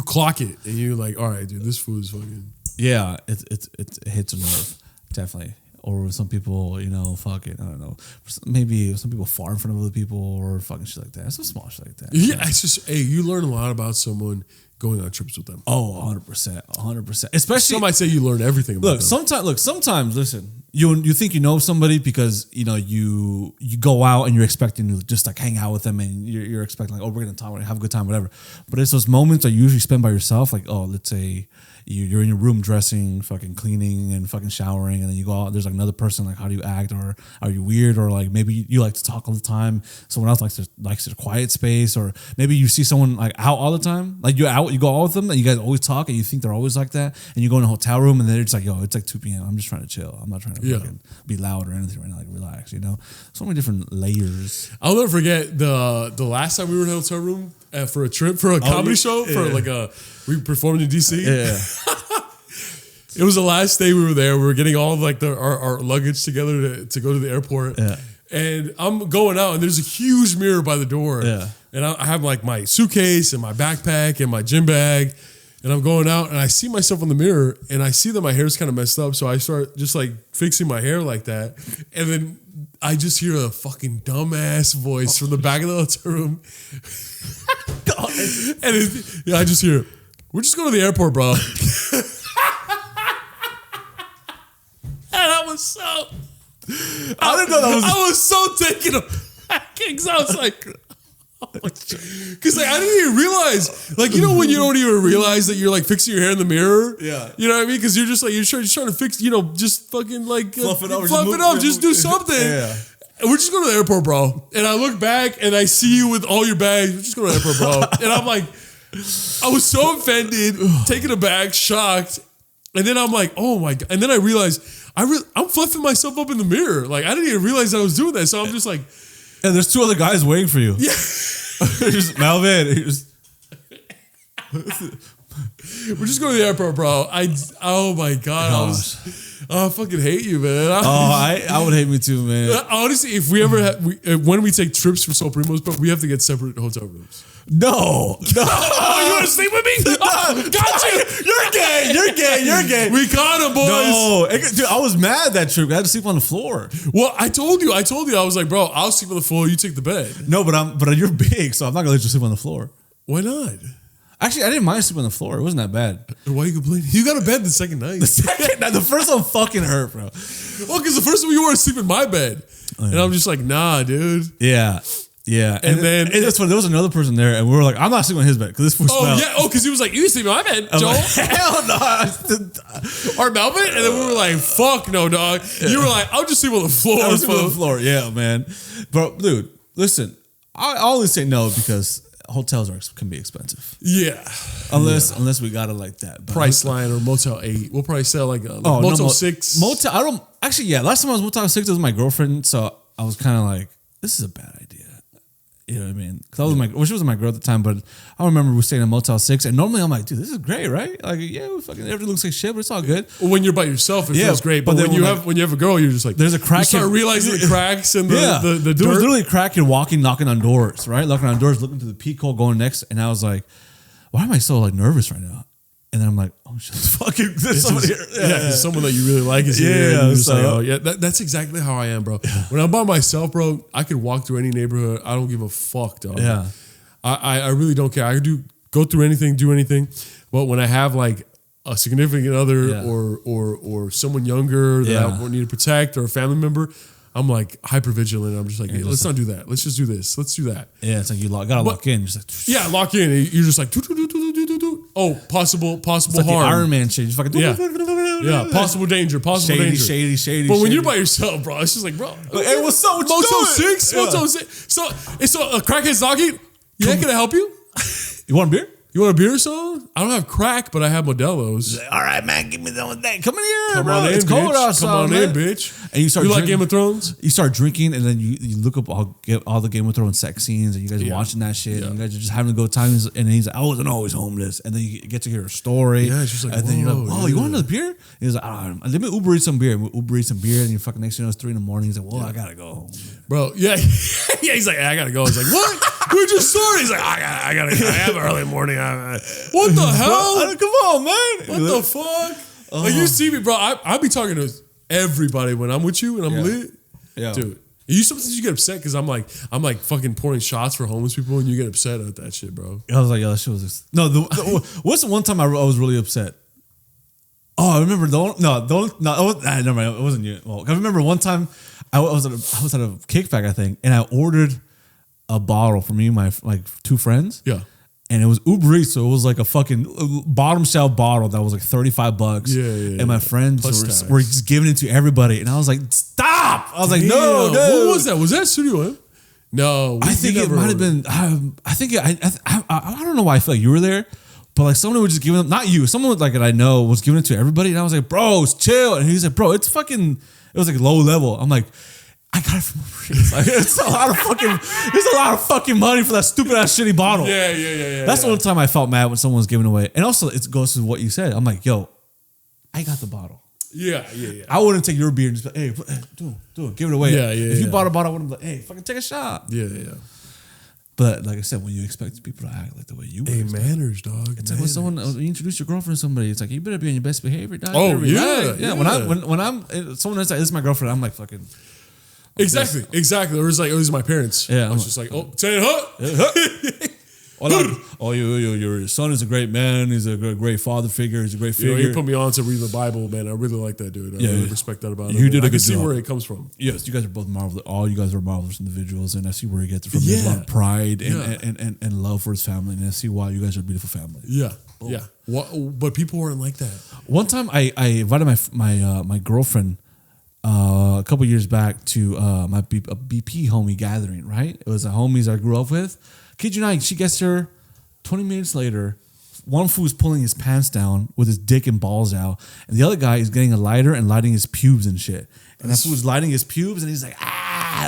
Speaker 1: clock it and you're like, all right, dude, this food is fucking.
Speaker 2: Yeah, it hits a nerve, definitely. Or some people, you know, fucking, I don't know. Maybe some people fart in front of other people or fucking shit like that. Some small shit like that.
Speaker 1: Yeah, it's just, hey, you learn a lot about someone going on trips with them.
Speaker 2: Oh, 100%. Especially,
Speaker 1: some might say you learn everything about them.
Speaker 2: Sometimes, listen, you think you know somebody because, you know, you go out and you're expecting to just like hang out with them and you're expecting like, oh, we're going to talk, have a good time, whatever. But it's those moments that you usually spend by yourself, like, oh, let's say, you're in your room dressing, fucking cleaning and fucking showering, and then you go out, there's like another person, like how do you act, or are you weird, or like maybe you like to talk all the time, someone else likes a quiet space, or maybe you see someone like out all the time, like you go out with them and you guys always talk and you think they're always like that, and you go in a hotel room and then it's like, yo, it's like 2 p.m. I'm just trying to chill. I'm not trying to fucking be loud or anything right now, like relax, you know? So many different layers.
Speaker 1: I'll never forget the last time we were in a hotel room for a trip, for a comedy show, for like we performed in DC.
Speaker 2: Yeah.
Speaker 1: It was the last day we were there. We were getting all of like our luggage together to go to the airport.
Speaker 2: Yeah.
Speaker 1: And I'm going out and there's a huge mirror by the door.
Speaker 2: Yeah.
Speaker 1: And I have like my suitcase and my backpack and my gym bag. And I'm going out and I see myself in the mirror and I see that my hair's kind of messed up. So I start just like fixing my hair like that. And then I just hear a fucking dumbass voice from the back of the hotel room. And I just hear, we're just going to the airport, bro. And I was so... I didn't know that was... I was so taken aback because I was like... Because like, I didn't even realize, like, you know when you don't even realize that you're like fixing your hair in the mirror?
Speaker 2: Yeah.
Speaker 1: You know what I mean? Because you're just like, you're trying to fix, you know, just fucking like...
Speaker 2: Fluff it
Speaker 1: up, just do something.
Speaker 2: Yeah.
Speaker 1: And we're just going to the airport, bro. And I look back and I see you with all your bags. We're just going to the airport, bro. And I'm like... I was so offended, taken aback, shocked. And then I'm like, oh my God. And then I realized I'm fluffing myself up in the mirror. Like, I didn't even realize I was doing that. So I'm just like.
Speaker 2: And there's 2 other guys waiting for you.
Speaker 1: Yeah.
Speaker 2: Just Melvin.
Speaker 1: We're just going to the airport, bro. Oh my God. I fucking hate you, man.
Speaker 2: I would hate me too, man.
Speaker 1: Honestly, if we ever when we take trips for SoulPrimos, but we have to get separate hotel rooms.
Speaker 2: No.
Speaker 1: Oh, you want to sleep with me? Oh, got you. You're gay. We caught him, boys.
Speaker 2: No. Dude, I was mad that trip. I had to sleep on the floor.
Speaker 1: Well, I told you. I was like, bro, I'll sleep on the floor. You take the bed.
Speaker 2: No, but you're big, so I'm not going to let you sleep on the floor.
Speaker 1: Why not?
Speaker 2: Actually, I didn't mind sleeping on the floor. It wasn't that bad.
Speaker 1: Why are you complaining? You got a bed the second night.
Speaker 2: The second night? The first one fucking hurt, bro.
Speaker 1: Well, because the first one you were asleep in my bed. Oh, yeah. And I'm just like, nah, dude.
Speaker 2: Yeah. Yeah. And then that's when there was another person there, and we were like, I'm not sleeping on his bed because this food smelled.
Speaker 1: Yeah. Oh, because he was like, you sleep in my bed, Joel.
Speaker 2: Like, hell no.
Speaker 1: Or Melvin. And then we were like, fuck no, dog. Yeah. You were like, I'll just sleep on the floor.
Speaker 2: I'll sleep on the floor. Yeah, man. But dude, listen, I always say no because hotels can be expensive.
Speaker 1: Yeah.
Speaker 2: Unless we got it like that. But
Speaker 1: Priceline or Motel 8. We'll probably sell like a Motel 6.
Speaker 2: Motel, I don't, actually, yeah. Last time I was Motel 6, it was my girlfriend. So I was kind of like, this is a bad idea. You know what I mean? Because she wasn't my girl at the time, but I remember we were staying in Motel 6, and normally I'm like, dude, this is great, right? Like, yeah, everything looks like shit, but it's all good.
Speaker 1: Well, when you're by yourself, it feels great. But when you have a girl, you're just like,
Speaker 2: there's a crack.
Speaker 1: You start realizing the cracks and the dirt.
Speaker 2: There was literally a crack and knocking on doors, right? Knocking on doors, looking through the peephole, going next, and I was like, why am I so like nervous right now? And then I'm like, oh shit, there's somebody here.
Speaker 1: Yeah, someone that you really like is here. Yeah, and so, like, that's exactly how I am, bro. Yeah. When I'm by myself, bro, I could walk through any neighborhood. I don't give a fuck, dog.
Speaker 2: Yeah,
Speaker 1: I really don't care. I could go through anything, do anything. But when I have like a significant other or someone younger that I need to protect or a family member, I'm like hyper vigilant. I'm just like, hey, let's not do that. Let's just do this. Let's do that.
Speaker 2: Yeah, it's like you gotta lock in. Just like,
Speaker 1: yeah, lock in. You're just like, oh, possible
Speaker 2: it's like
Speaker 1: harm.
Speaker 2: the Iron Man shit. Just fucking
Speaker 1: yeah, possible danger,
Speaker 2: shady.
Speaker 1: But when you're by yourself, bro, it's just like, bro,
Speaker 2: like, hey, what's up? What you
Speaker 1: Motel
Speaker 2: doing?
Speaker 1: 6, Motel 6. So a crackhead's knocking. Yeah, can I help you?
Speaker 2: You want a beer?
Speaker 1: You want a beer or something? I don't have crack, but I have Modelo's.
Speaker 2: All right, man, give me that thing. Come in here,
Speaker 1: Come
Speaker 2: bro.
Speaker 1: on in,
Speaker 2: It's cold
Speaker 1: bitch.
Speaker 2: outside,
Speaker 1: Come on
Speaker 2: man.
Speaker 1: in, bitch.
Speaker 2: And you start
Speaker 1: like
Speaker 2: drinking.
Speaker 1: Game of Thrones?
Speaker 2: You start drinking, and then you look up all the Game of Thrones sex scenes, and you guys are
Speaker 1: Yeah.
Speaker 2: watching that shit,
Speaker 1: Yeah.
Speaker 2: and you guys are just having a good time. And he's like, I wasn't always homeless. And then you get to hear a story.
Speaker 1: Yeah, it's just like,
Speaker 2: and then you're like,
Speaker 1: whoa,
Speaker 2: oh, you
Speaker 1: yeah.
Speaker 2: want another beer? And he's like, oh, let me Uber eat some beer. And we Uber eat some beer, and you fucking next thing you know, it's 3 a.m. He's like, well, I gotta go home.
Speaker 1: Bro, yeah. Yeah, he's like, I gotta go. I was like, what? We just started. He's like, I have early morning. What the hell?
Speaker 2: Come on, man.
Speaker 1: What the fuck? Like, you see me, bro. I be talking to everybody when I'm with you and I'm lit.
Speaker 2: Yeah.
Speaker 1: Dude. You sometimes you get upset because I'm like fucking pouring shots for homeless people and you get upset at that shit, bro.
Speaker 2: I was like, yo, that shit was... No, what's the one time I was really upset? Oh, I remember. Never mind. It wasn't you. Well, I remember one time I was at a kickback, I think, and I ordered a bottle for me and my two friends.
Speaker 1: Yeah.
Speaker 2: And it was Uber Eats, so it was like a fucking bottom shelf bottle that was like $35.
Speaker 1: Yeah.
Speaker 2: And my friends
Speaker 1: Plus
Speaker 2: were just giving it to everybody, and I was like, "Stop!" I was like, "No, dude."
Speaker 1: What was that? Was that Studio M? No,
Speaker 2: I think it might have been. I don't know why I feel like you were there, but like someone was just giving them. Not you. Someone like that I know was giving it to everybody, and I was like, "Bro, chill." And he's like, "Bro, it's fucking." It was like low level. I'm like, I got it from Uber Eats. Like, it's a lot of fucking money for that stupid ass shitty bottle.
Speaker 1: Yeah.
Speaker 2: That's the only time I felt mad when someone was giving away. And also, it goes to what you said. I'm like, yo, I got the bottle.
Speaker 1: Yeah.
Speaker 2: I wouldn't take your beer and just be like, hey, do it, give it away.
Speaker 1: Yeah.
Speaker 2: If you bought a bottle, I wouldn't be like, hey, fucking take a shot.
Speaker 1: Yeah.
Speaker 2: But like I said, when you expect people to act like the way you would.
Speaker 1: Hey, manners, dog.
Speaker 2: It's like when someone you introduce your girlfriend to somebody, it's like you better be on your best behavior, dog.
Speaker 1: Oh,
Speaker 2: yeah. When I'm someone that's like, this is my girlfriend, I'm like fucking.
Speaker 1: Exactly. It was my parents.
Speaker 2: Yeah,
Speaker 1: I was just like, oh, say it,
Speaker 2: Your son is a great man. He's a great father figure. He's a great figure.
Speaker 1: He put me on to read the Bible, man. I really like that dude. I really respect that about him.
Speaker 2: You did a
Speaker 1: I
Speaker 2: good
Speaker 1: can see
Speaker 2: job.
Speaker 1: where it comes from.
Speaker 2: Yes, you guys are both marvelous. All you guys are marvelous individuals, and I see where he gets it from. There's a lot of pride and love for his family, and I see why you guys are a beautiful family.
Speaker 1: Yeah. But people weren't like that.
Speaker 2: One time, I invited my girlfriend a couple years back to a BP homie gathering. Right, it was a homies I grew up with. Kid you not, she gets there 20 minutes later. One fool's pulling his pants down with his dick and balls out, and the other guy is getting a lighter and lighting his pubes and shit. And that fool's lighting his pubes, and he's like,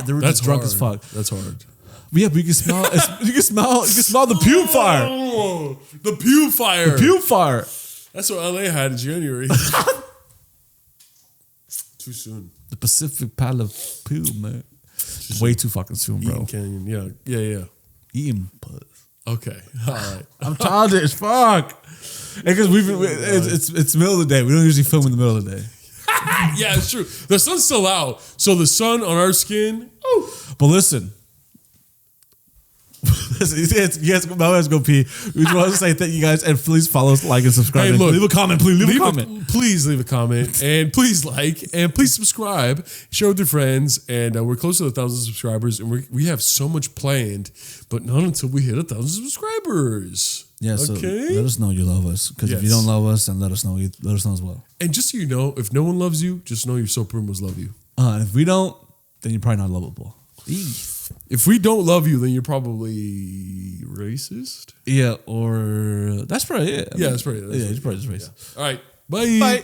Speaker 2: they're just drunk as fuck.
Speaker 1: That's hard.
Speaker 2: But yeah, but you can smell the pube fire.
Speaker 1: Oh, the pube fire.
Speaker 2: The pube fire.
Speaker 1: That's what LA had in January. Too soon.
Speaker 2: The Pacific Pal of pube, man. Way too fucking soon, bro.
Speaker 1: Eating Canyon. Yeah.
Speaker 2: Eating puss.
Speaker 1: Okay. All right.
Speaker 2: I'm childish as fuck. Because it's middle of the day. We don't usually film in the middle of the day.
Speaker 1: Yeah, it's true. The sun's still out, so the sun on our skin. Oh.
Speaker 2: But listen. You guys go pee. We just want to say thank you guys, and please follow us, like, and subscribe.
Speaker 1: Hey, look,
Speaker 2: leave a comment, please. Leave a comment.
Speaker 1: Please leave a comment, and please like, and please subscribe. Share with your friends, and we're close to 1,000 subscribers, and we have so much planned, but not until we hit 1,000 subscribers.
Speaker 2: Yeah, so
Speaker 1: okay?
Speaker 2: let us know you love us, because if you don't love us, then let us know as well.
Speaker 1: And just so you know, if no one loves you, just know your SoulPrimos love you.
Speaker 2: And if we don't, then you're probably not lovable.
Speaker 1: If we don't love you, then you're probably racist.
Speaker 2: Yeah, or that's probably it.
Speaker 1: Yeah, that's probably it.
Speaker 2: You're probably just racist.
Speaker 1: Yeah. All right. Bye.
Speaker 2: Bye.